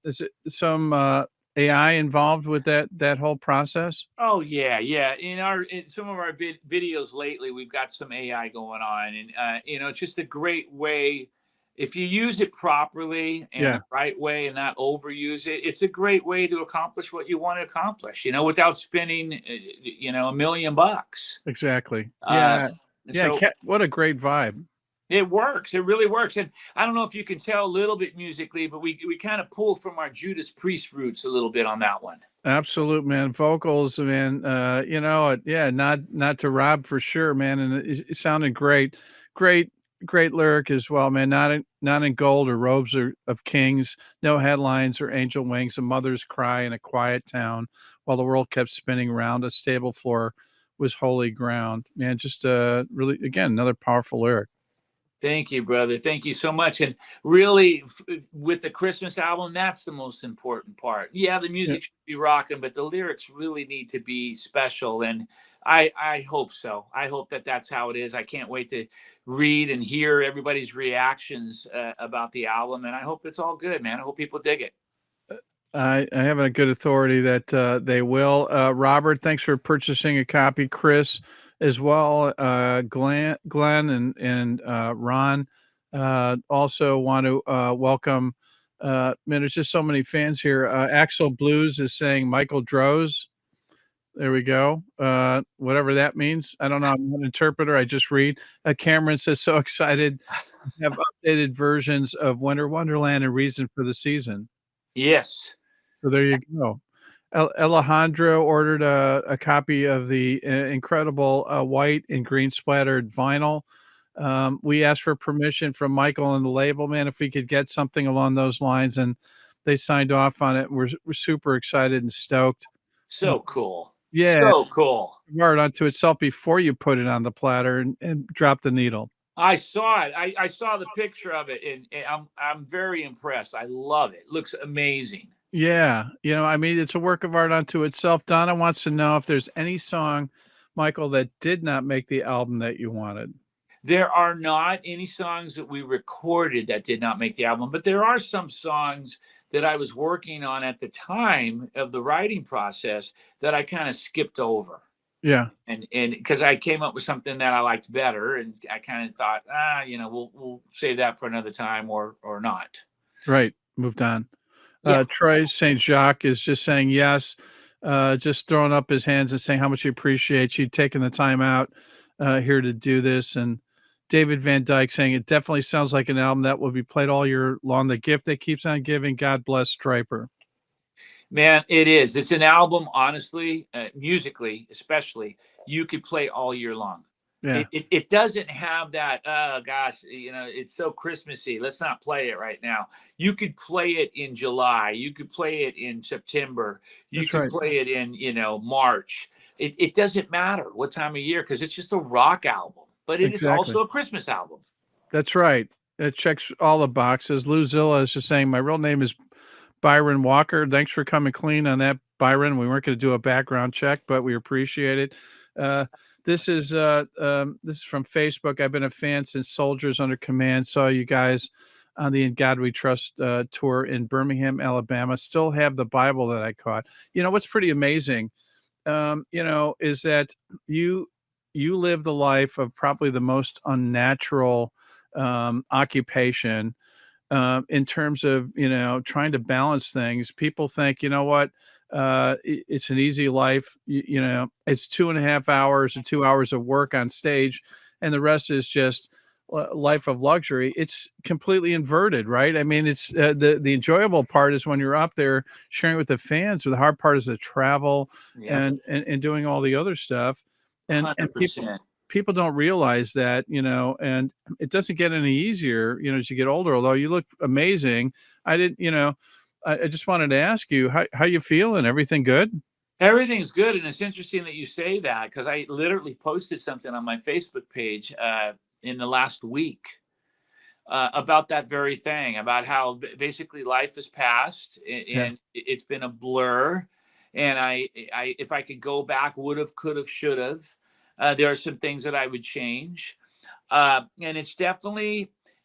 Is it some AI involved with that whole process? Oh yeah, yeah. In some of our videos lately, we've got some AI going on, and it's just a great way if you use it properly and the Yeah, right way and not overuse it. It's a great way to accomplish what you want to accomplish. Without spending $1 million. exactly. Uh, Yeah, so what a great vibe. it works. It really works. And I don't know if you can tell a little bit musically, but we kind of pulled from our Judas Priest roots a little bit on that one. Absolute, man. Vocals, man, yeah, not to Rob for sure, man, and it sounded great. Great great lyric as well, man. Not in gold or robes of kings, no headlines or angel wings, a mother's cry in a quiet town while the world kept spinning round, a stable floor was holy ground. Man, just, really, again, another powerful lyric. Thank you, brother. Thank you so much. And really, with the Christmas album, that's the most important part. Yeah, the Yeah. music should be rocking, but the lyrics really need to be special. And I hope so. I hope that that's how it is. I can't wait to read and hear everybody's reactions about the album. And I hope it's all good, man. I hope people dig it. I have a good authority that they will. Robert, thanks for purchasing a copy. Chris, as well. Glenn, and Ron. Also want to welcome. Man, there's just so many fans here. Axel Blues is saying Michael Droz. There we go. Whatever that means. I don't know. I'm not an interpreter. I just read. Cameron says so excited to have updated versions of Wonderland and Reason for the Season. Yes. So there you go. Alejandro ordered a copy of the incredible white and green splattered vinyl. We asked for permission from Michael and the label, man, if we could get something along those lines, and they signed off on it. We're super excited and stoked. So cool. Yeah, So cool. art onto itself before you put it on the platter and drop the needle. I saw it. I saw the picture of it, and I'm very impressed. I love it. Looks amazing. Yeah, I mean, it's a work of art unto itself. Donna wants to know if there's any song, Michael, that did not make the album that you wanted. There are not any songs that we recorded that did not make the album, but there are some songs that I was working on at the time of the writing process that I kind of skipped over. Yeah, And because I came up with something that I liked better, and I kind of thought, we'll save that for another time or not. right. Moved on. Yeah. Troy St. Jacques is just saying yes, just throwing up his hands and saying how much he appreciates you taking the time out here to do this. And David Van Dyke saying it definitely sounds like an album that will be played all year long. The gift that keeps on giving. God bless Stryper. Man, it is. It's an album, honestly, musically, especially, you could play all year long. Yeah, It doesn't have that, oh gosh, it's so Christmassy. Let's not play it right now. You could play it in July. You could play it in September. You that's could right. play it in, March. It doesn't matter what time of year because it's just a rock album, but it is Exactly. also a Christmas album. That's right. It checks all the boxes. Lou Zilla is just saying my real name is Byron Walker. Thanks for coming clean on that, Byron. We weren't going to do a background check, but we appreciate it. Uh, this is from Facebook. I've been a fan since Soldiers Under Command. Saw you guys on the In God We Trust tour in Birmingham, Alabama. Still have the Bible that I caught. What's pretty amazing, is that you you live the life of probably the most unnatural occupation in terms of trying to balance things. People think, you know what, it's an easy life. It's 2.5 hours and 2 hours of work on stage, and the rest is just life of luxury. It's completely inverted, right? I mean, it's the enjoyable part is when you're up there sharing with the fans. But the hard part is the travel Yeah, and doing all the other stuff, and people 100%. people don't realize that, and it doesn't get any easier, as you get older, although you look amazing. I didn't, I just wanted to ask you how you feeling? Everything good? Everything's good, and it's interesting that you say that because I literally posted something on my Facebook page in the last week about that very thing, about how basically life has passed Yeah. and it's been a blur. And if I could go back, would have, could have, should have. There are some things that I would change, and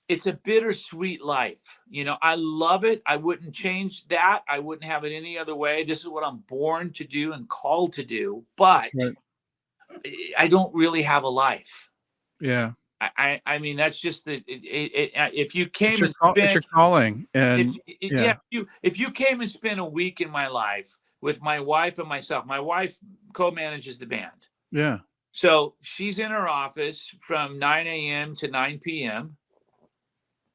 it's a bittersweet life. You know, I love it. I wouldn't change that. I wouldn't have it any other way. This is what I'm born to do and called to do. That's But right. I don't really have a life. Yeah. I mean, that's just if you came and It's your spent calling, if and yeah yeah, if you came and spent a week in my life with my wife and myself. My wife co-manages the band, yeah, so she's in her office from 9 a.m. to 9 p.m.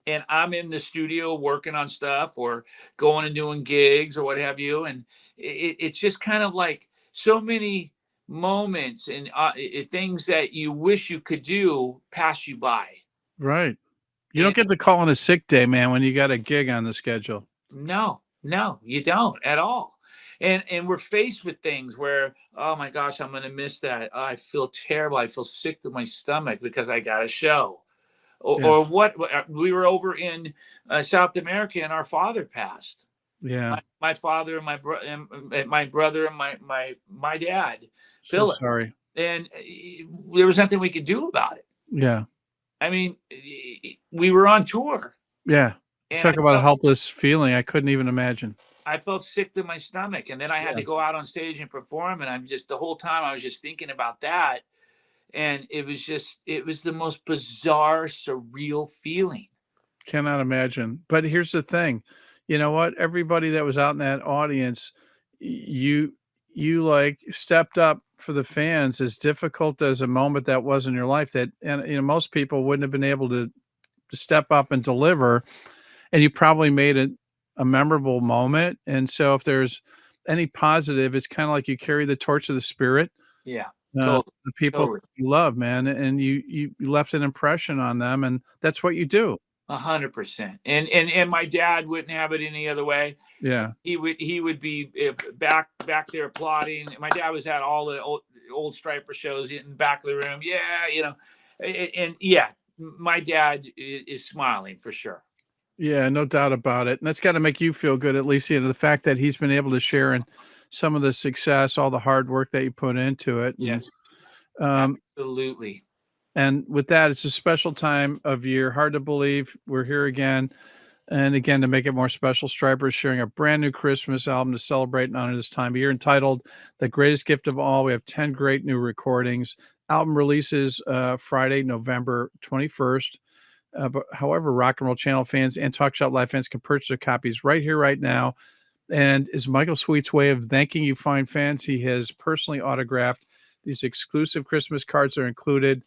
and I'm in the studio working on stuff or going and doing gigs or what have you. And it's just kind of like so many moments and things that you wish you could do pass you by. right. You don't And get to call in a sick day, man, when you got a gig on the schedule. no, no, you don't at all. And we're faced with things where, oh my gosh, I'm gonna miss that. Oh, I feel terrible. I feel sick to my stomach because I got a show. Yeah, Or what we were over in South America and our father passed. yeah. My father and my brother and my dad, So Philip, sorry. and there was nothing we could do about it. Yeah, I mean, we were on tour, yeah. and Talk about a helpless feeling. I couldn't even imagine. I felt sick to my stomach, and then I had Yeah. to go out on stage and perform, and I'm just the whole time I was just thinking about that, and it was the most bizarre, surreal feeling. Cannot imagine. But here's the thing, you know what? Everybody that was out in that audience, you like stepped up for the fans, as difficult as a moment that was in your life, that and most people wouldn't have been able to step up and deliver, and you probably made it a memorable moment. And so if there's any positive, it's kind of like you carry the torch of the spirit, Yeah, totally, the people totally. you love, man, and you left an impression on them, and that's what you do. 100%. And my dad wouldn't have it any other way. Yeah. He would be back there applauding. My dad was at all the old Stryper shows in the back of the room. Yeah, and yeah, my dad is smiling for sure. Yeah, no doubt about it, and that's gotta make you feel good, at least, the fact that he's been able to share in some of the success, all the hard work that you put into it, Yes, um, absolutely. and with that, it's a special time of year, hard to believe we're here again, and again, to make it more special, Stryper is sharing a brand new Christmas album to celebrate and honor this time of year entitled "The Greatest Gift of All." We have 10 great new recordings. Album releases, Friday, November 21st. But however, Rock and Roll Channel fans and Talk Shop Live fans can purchase their copies right here, right now. And is Michael Sweet's way of thanking you, fine fans. He has personally autographed these exclusive Christmas cards are included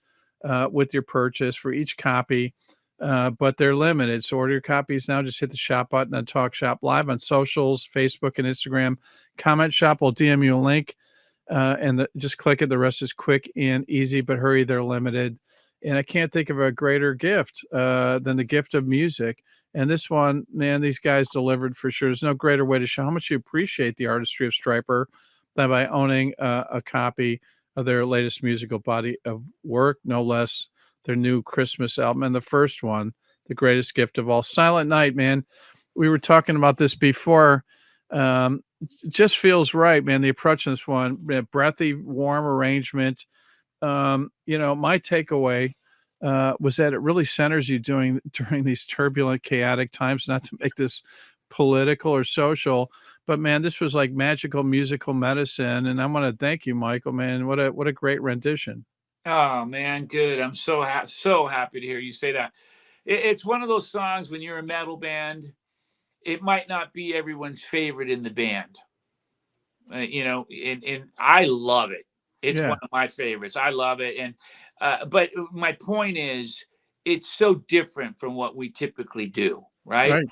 with your purchase for each copy, but they're limited. So order your copies now. Just hit the shop button on Talk Shop Live on socials, Facebook and Instagram. Comment Shop will DM you a link, just click it. The rest is quick and easy, but hurry, they're limited. And I can't think of a greater gift than the gift of music. And this one, man, these guys delivered for sure. There's no greater way to show how much you appreciate the artistry of Stryper than by owning a copy of their latest musical body of work, no less their new Christmas album. And the first one, The Greatest Gift of All, Silent Night, man. We were talking about this before. It just feels right, man. The approach in this one, breathy, warm arrangement. My takeaway was that it really centers you during these turbulent, chaotic times, not to make this political or social, but man, this was like magical musical medicine. And I want to thank you, Michael, man. What a great rendition. Oh man, good. I'm so happy to hear you say that. It's one of those songs when you're a metal band, it might not be everyone's favorite in the band, and I love it. It's Yeah, one of my favorites. I love it, and but my point is, it's so different from what we typically do, right? right.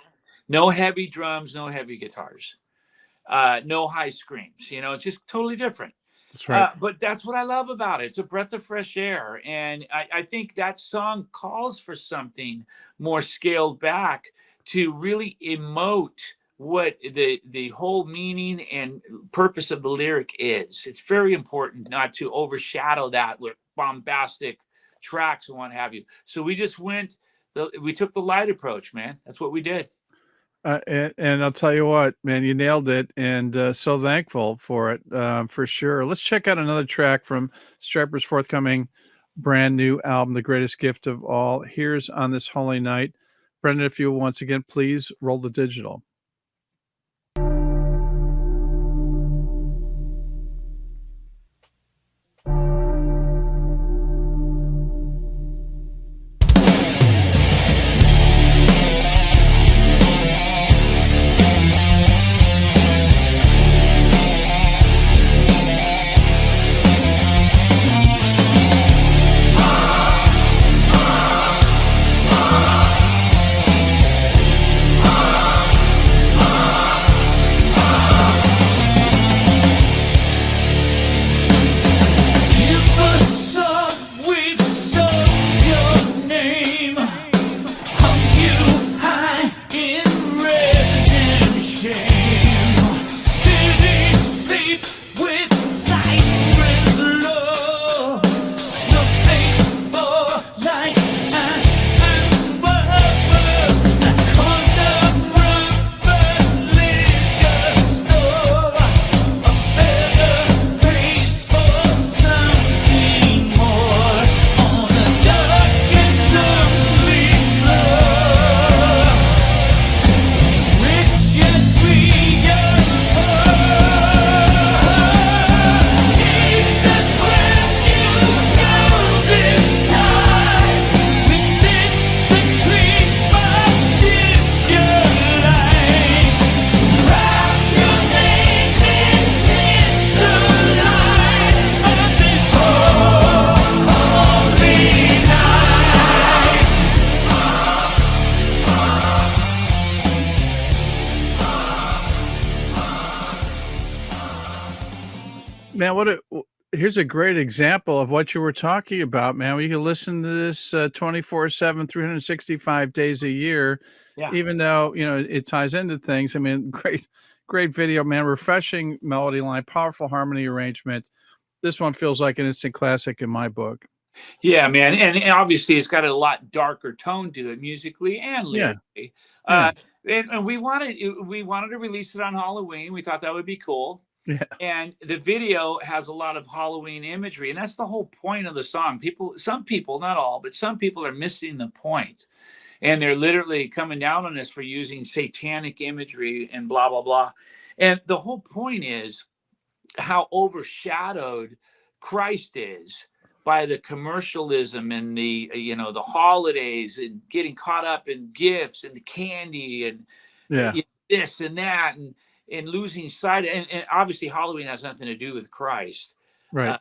No heavy drums, no heavy guitars, no high screams. It's just totally different. That's right. But that's what I love about it. It's a breath of fresh air. And I think that song calls for something more scaled back to really emote what the whole meaning and purpose of the lyric is. It's very important not to overshadow that with bombastic tracks and what have you. So we just we took the light approach, man. That's what we did. And I'll tell you what, man, you nailed it, and so thankful for it, for sure. Let's check out another track from Stryper's forthcoming brand new album, The Greatest Gift of All. Here's On This Holy Night. Brendan, if you will once again, please roll the digital. Man, here's a great example of what you were talking about, man. We can listen to this 24/7, 365 days a year, Yeah. even though, it ties into things. I mean, great video, man. Refreshing melody line, powerful harmony arrangement. This one feels like an instant classic in my book. Yeah, man, and obviously it's got a lot darker tone to it musically and Yeah. lyrically. Yeah. And we wanted to release it on Halloween. We thought that would be cool. Yeah. And the video has a lot of Halloween imagery, and that's the whole point of the song. Some people, not all, but some people are missing the point, and they're literally coming down on us for using satanic imagery and blah blah blah. And the whole point is how overshadowed Christ is by the commercialism and the the holidays and getting caught up in gifts and the candy and Yeah. this and that and losing sight. And obviously Halloween has nothing to do with Christ. Right.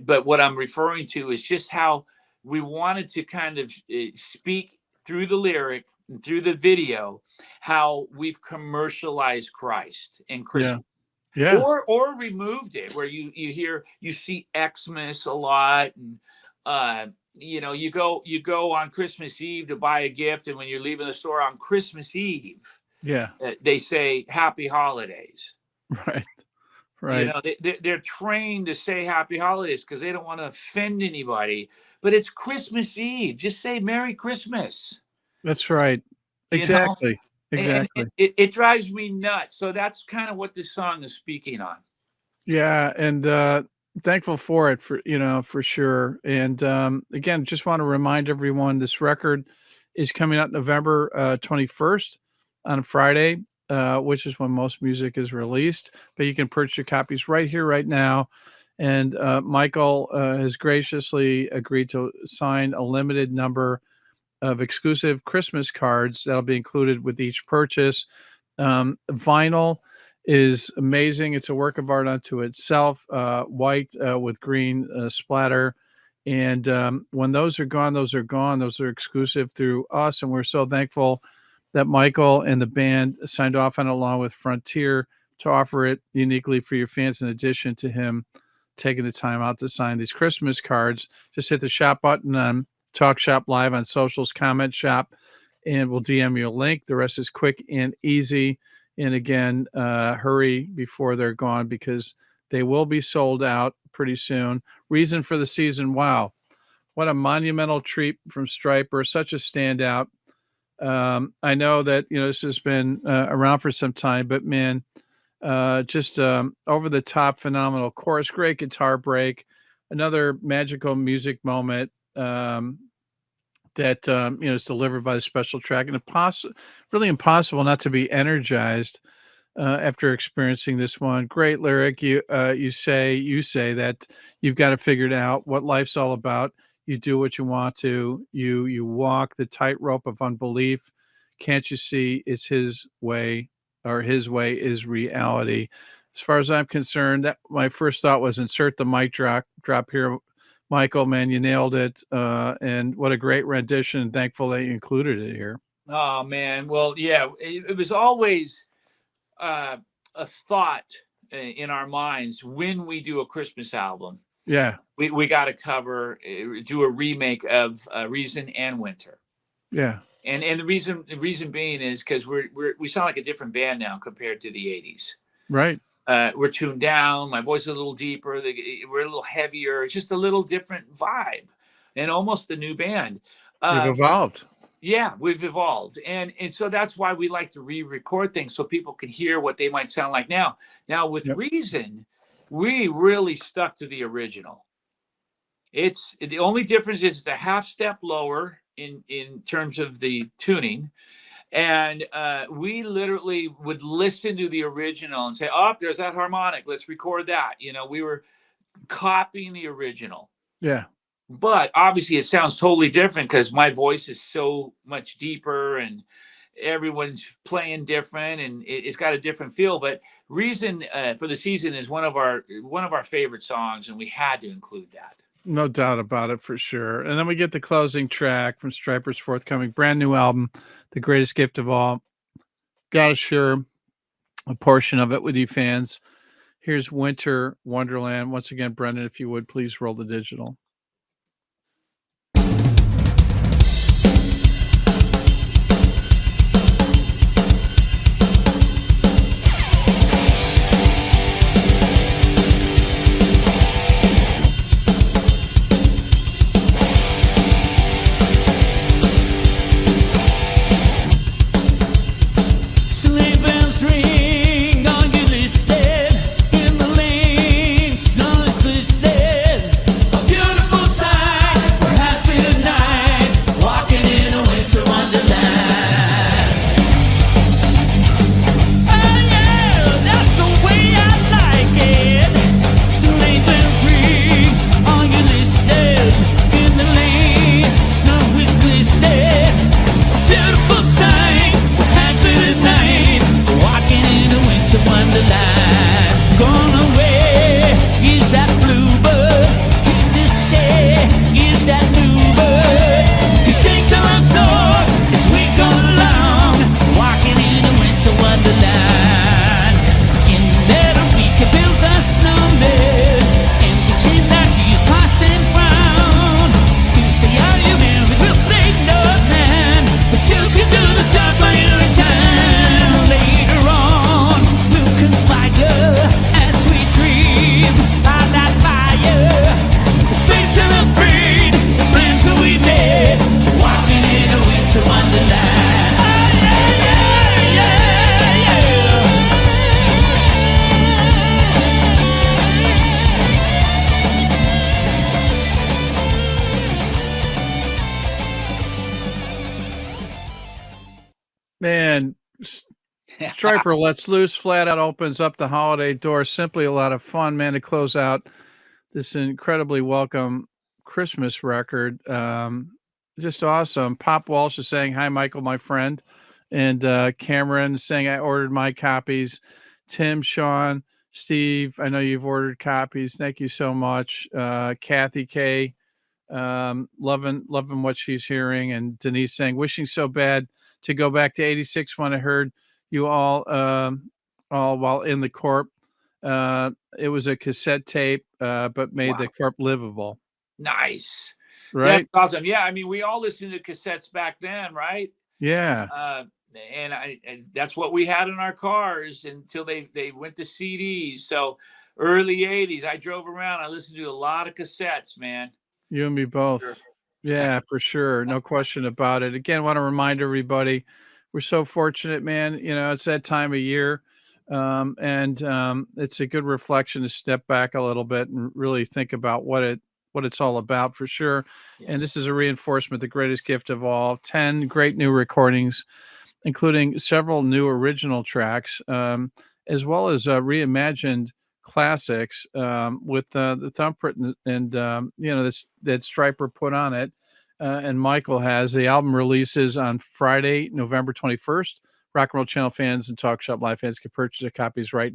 But what I'm referring to is just how we wanted to kind of speak through the lyric and through the video, how we've commercialized Christ and Christianity. Yeah. Or removed it, where you see Xmas a lot, and you go on Christmas Eve to buy a gift, and when you're leaving the store on Christmas Eve, Yeah. they say Happy Holidays. Right. They're trained to say Happy Holidays because they don't want to offend anybody. But it's Christmas Eve. Just say Merry Christmas. That's right. Exactly. Exactly. And it drives me nuts. So that's kind of what this song is speaking on. Yeah, and thankful for it, for sure. And again, just want to remind everyone this record is coming out November 21st on Friday, which is when most music is released. But you can purchase your copies right here, right now. And Michael has graciously agreed to sign a limited number of exclusive Christmas cards that'll be included with each purchase. Vinyl is amazing. It's a work of art unto itself, white with green splatter. And when those are gone, those are gone. Those are exclusive through us. And we're so thankful that Michael and the band signed off on it along with Frontier to offer it uniquely for your fans, in addition to him taking the time out to sign these Christmas cards. Just hit the shop button on Talk Shop Live on socials, comment shop, and we'll DM you a link. The rest is quick and easy. And again, hurry before they're gone because they will be sold out pretty soon. Reason for the season. Wow. What a monumental treat from Stryper. Such a standout. I know that, this has been around for some time, but man, just over the top, phenomenal chorus, great guitar break, another magical music moment that is delivered by the special track, and really impossible not to be energized after experiencing this one. Great lyric. You say that you've got to figure it out what life's all about. You do what you want to. You walk the tightrope of unbelief. Can't you see it's his way, or his way is reality? As far as I'm concerned, that my first thought was insert the mic drop here. Michael, man, you nailed it. And what a great rendition. Thankful that you included it here. Oh man, well, yeah, it was always a thought in our minds when we do a Christmas album. Yeah. We got to do a remake of Reason and Winter. Yeah. And the reason being is because we sound like a different band now compared to the 80s. Right. We're tuned down. My voice is a little deeper. We're a little heavier. It's just a little different vibe, and almost a new band. You've evolved. Yeah, we've evolved, and so that's why we like to re-record things so people can hear what they might sound like now. Now with Reason, we really stuck to the original. It's the only difference is it's a half step lower in terms of the tuning. And we literally would listen to the original and say, oh, there's that harmonic. Let's record that. We were copying the original. Yeah. But obviously it sounds totally different because my voice is so much deeper and everyone's playing different and it's got a different feel. But Reason for the Season is one of our favorite songs, and we had to include that. No doubt about it, for sure. And then we get the closing track from Stryper's forthcoming brand new album, The Greatest Gift of All. Got to share a portion of it with you fans. Here's Winter Wonderland. Once again, Brendan, if you would, please roll the digital. Man, Stryper lets loose, flat out opens up the holiday door. Simply a lot of fun, man, to close out this incredibly welcome Christmas record. Just awesome. Pop Walsh is saying, hi, Michael, my friend. And Cameron is saying, I ordered my copies. Tim, Sean, Steve, I know you've ordered copies. Thank you so much. Kathy K, loving what she's hearing. And Denise saying, wishing so bad to go back to 86 when I heard you all while in the corp. It was a cassette tape, but made the corp livable. Nice. Right? That's awesome. Yeah, I mean, we all listened to cassettes back then, right? Yeah. and that's what we had in our cars until they went to CDs. So early 80s, I drove around. I listened to a lot of cassettes, man. You and me Sure. both. Yeah, for sure. No question about it. Again, want to remind everybody, we're so fortunate, man. You know, it's that time of year. And it's a good reflection to step back a little bit and really think about what it's all about for sure. And Yes. this is a reinforcement, the greatest gift of all. 10 great new recordings, including several new original tracks, as well as reimagined classics with the thumbprint and you know this that Stryper put on it. And Michael has the album releases on Friday, November 21st. Rock and Roll Channel fans and Talk Shop Live fans can purchase their copies right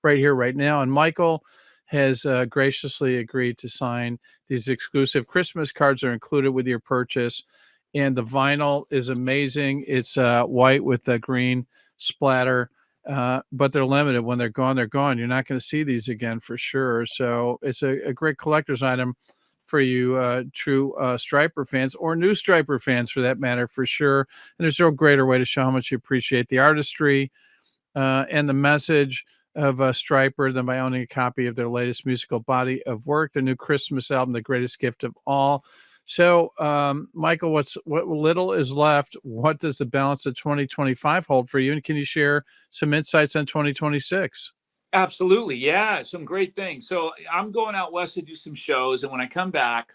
here, right now. And Michael has graciously agreed to sign these exclusive Christmas cards are included with your purchase. And the vinyl is amazing. It's white with the green splatter, but they're limited. When they're gone, they're gone. You're not going to see these again for sure. So it's a great collector's item for you true Stryper fans or new Stryper fans for that matter, for sure. And there's no greater way to show how much you appreciate the artistry and the message of Stryper than by owning a copy of their latest musical body of work, their new Christmas album, The Greatest Gift of All. So, Michael, what little is left? What does the balance of 2025 hold for you? And can you share some insights on 2026? Absolutely. Yeah. Some great things. So I'm going out west to do some shows. And when I come back,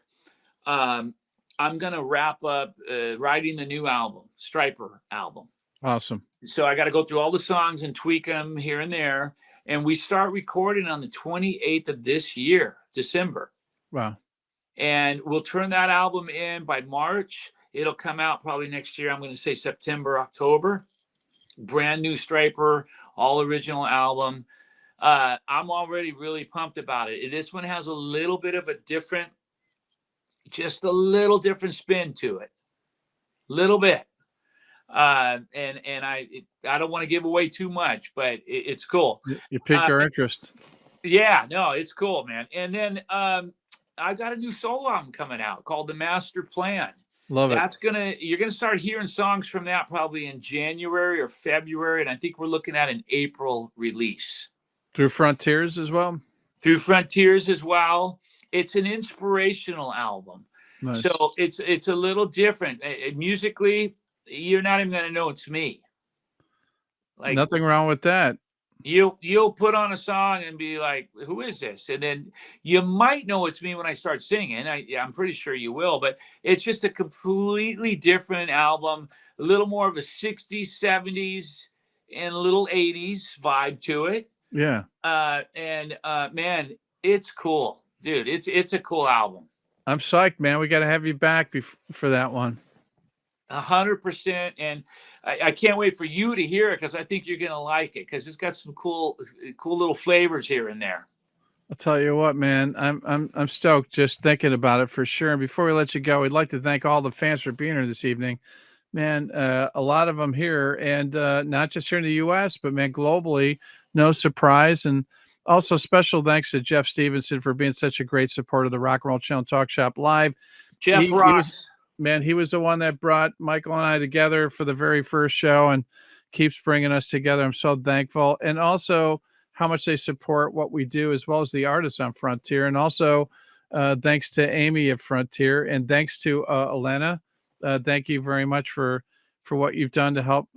um, I'm going to wrap up writing the new album, Stryper album. Awesome. So I got to go through all the songs and tweak them here and there. And we start recording on the 28th of this year, December. Wow. And we'll turn that album in by March. It'll come out probably next year. I'm going to say September, October. Brand new Stryper, all original album. I'm already really pumped about it. This one has a little bit of a different, just a little different spin to it. Little bit. And I don't want to give away too much, but it's cool. You piqued our interest. Yeah, no, it's cool, man. And then I got a new solo album coming out called The Master Plan. Love it. You're gonna start hearing songs from that probably in January or February, and I think we're looking at an April release. Through Frontiers as well? Through Frontiers as well. It's an inspirational album. Nice. So it's a little different. Musically, you're not even gonna know it's me. Like, nothing wrong with that. You'll put on a song and be like, who is this? And then you might know it's me when I start singing. I'm pretty sure you will, but it's just a completely different album, a little more of a 60s, 70s, and a little 80s vibe to it. Yeah. Man, it's cool, dude. It's a cool album. I'm psyched, man. We got to have you back for that one. 100%. And I can't wait for you to hear it because I think you're going to like it because it's got some cool little flavors here and there. I'll tell you what, man, I'm stoked just thinking about it for sure. And before we let you go, we'd like to thank all the fans for being here this evening. Man, a lot of them here, and not just here in the U.S., but man, globally, no surprise. And also special thanks to Jeff Stevenson for being such a great supporter of the Rock and Roll Channel Talk Shop Live. Jeff rocks. He was the one that brought Michael and I together for the very first show and keeps bringing us together. I'm so thankful. And also how much they support what we do, as well as the artists on Frontier. And also thanks to Amy at Frontier, and thanks to Elena. Thank you very much for what you've done to help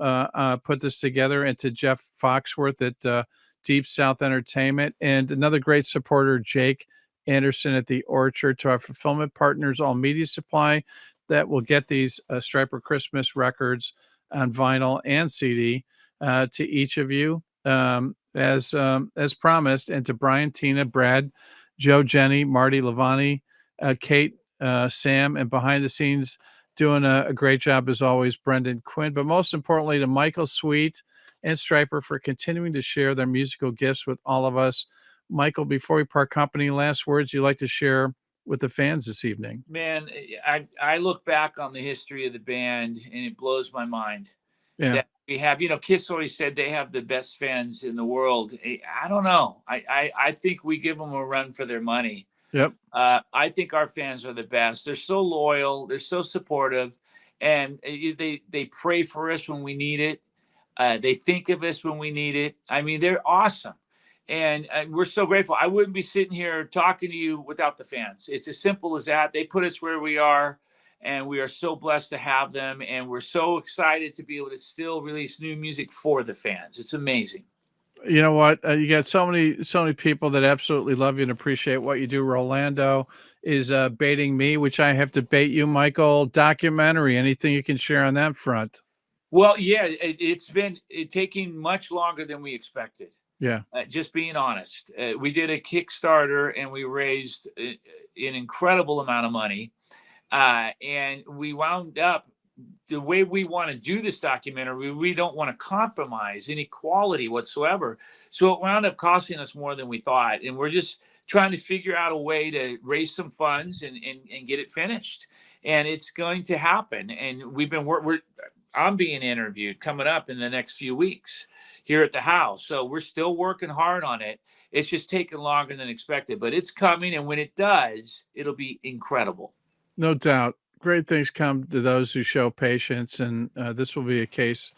put this together, and to Jeff Foxworth at Deep South Entertainment, and another great supporter, Jake Anderson at the Orchard, to our fulfillment partners, All Media Supply, that will get these Stryper Christmas records on vinyl and CD to each of you as promised, and to Brian, Tina, Brad, Joe, Jenny, Marty, Lavani, Kate, Sam, and behind the scenes doing a great job as always, Brendan Quinn. But most importantly, to Michael Sweet and Stryper for continuing to share their musical gifts with all of us. Michael, before we part company, last words you'd like to share with the fans this evening? Man, I look back on the history of the band and it blows my mind. Yeah. That we have, Kiss always said they have the best fans in the world. I don't know. I think we give them a run for their money. Yep. I think our fans are the best. They're so loyal. They're so supportive. and they pray for us when we need it. They think of us when we need it. I mean, they're awesome. And we're so grateful. I wouldn't be sitting here talking to you without the fans. It's as simple as that. They put us where we are, and we are so blessed to have them. And we're so excited to be able to still release new music for the fans. It's amazing. You know what? You got so many people that absolutely love you and appreciate what you do. Rolando is baiting me, which I have to bait you, Michael. Documentary. Anything you can share on that front? Well, yeah, it's been taking much longer than we expected. Yeah. Just being honest, we did a Kickstarter and we raised an incredible amount of money, and we wound up the way we want to do this documentary. We don't want to compromise any quality whatsoever, so it wound up costing us more than we thought, and we're just trying to figure out a way to raise some funds and get it finished, and it's going to happen. And I'm being interviewed coming up in the next few weeks here at the house. So we're still working hard on it. It's just taking longer than expected, but it's coming. And when it does, it'll be incredible. No doubt. Great things come to those who show patience. And this will be a case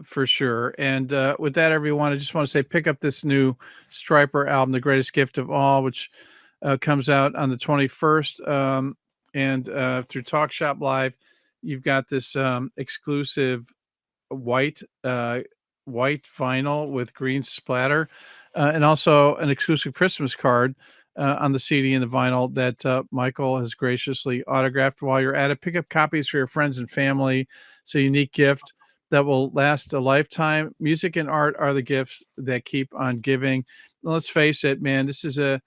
for sure. And with that, everyone, I just want to say, pick up this new Stryper album, The Greatest Gift of All, which comes out on the 21st. And through Talk Shop Live, you've got this exclusive white vinyl with green splatter, and also an exclusive Christmas card on the CD and the vinyl that Michael has graciously autographed. While you're at it, pick up copies for your friends and family. It's a unique gift that will last a lifetime. Music and art are the gifts that keep on giving. Let's face it, man, this is a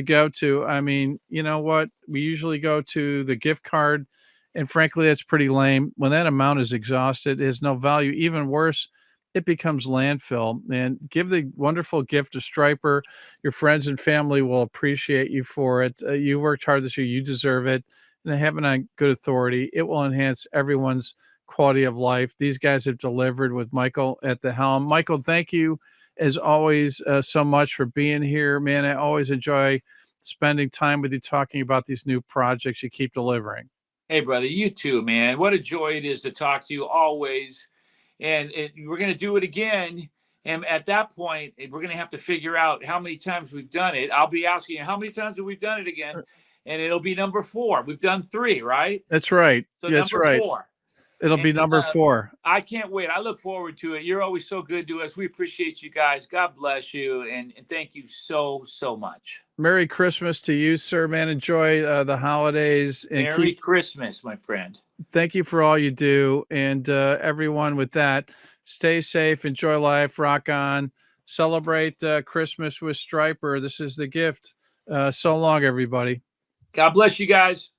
go-to. I mean, you know what? We usually go to the gift card, and frankly, that's pretty lame. When that amount is exhausted, it has no value. Even worse, it becomes landfill. And give the wonderful gift to Stryper. Your friends and family will appreciate you for it. You worked hard this year. You deserve it. And I have it on good authority. It will enhance everyone's quality of life. These guys have delivered with Michael at the helm. Michael, thank you as always so much for being here, man. I always enjoy spending time with you talking about these new projects you keep delivering. Hey, brother, you too, man. What a joy it is to talk to you always. And we're going to do it again. And at that point, we're going to have to figure out how many times we've done it. I'll be asking you, how many times have we done it again? And it'll be number 4. We've done 3, right? That's right. So That's number right. 4. It'll be number 4. I can't wait. I look forward to it. You're always so good to us. We appreciate you guys. God bless you. And thank you so, so much. Merry Christmas to you, sir, man. Enjoy the holidays. And Merry Christmas, my friend. Thank you for all you do. And everyone, with that, stay safe, enjoy life, rock on, celebrate Christmas with Stryper. This is the gift. So long, everybody. God bless you guys.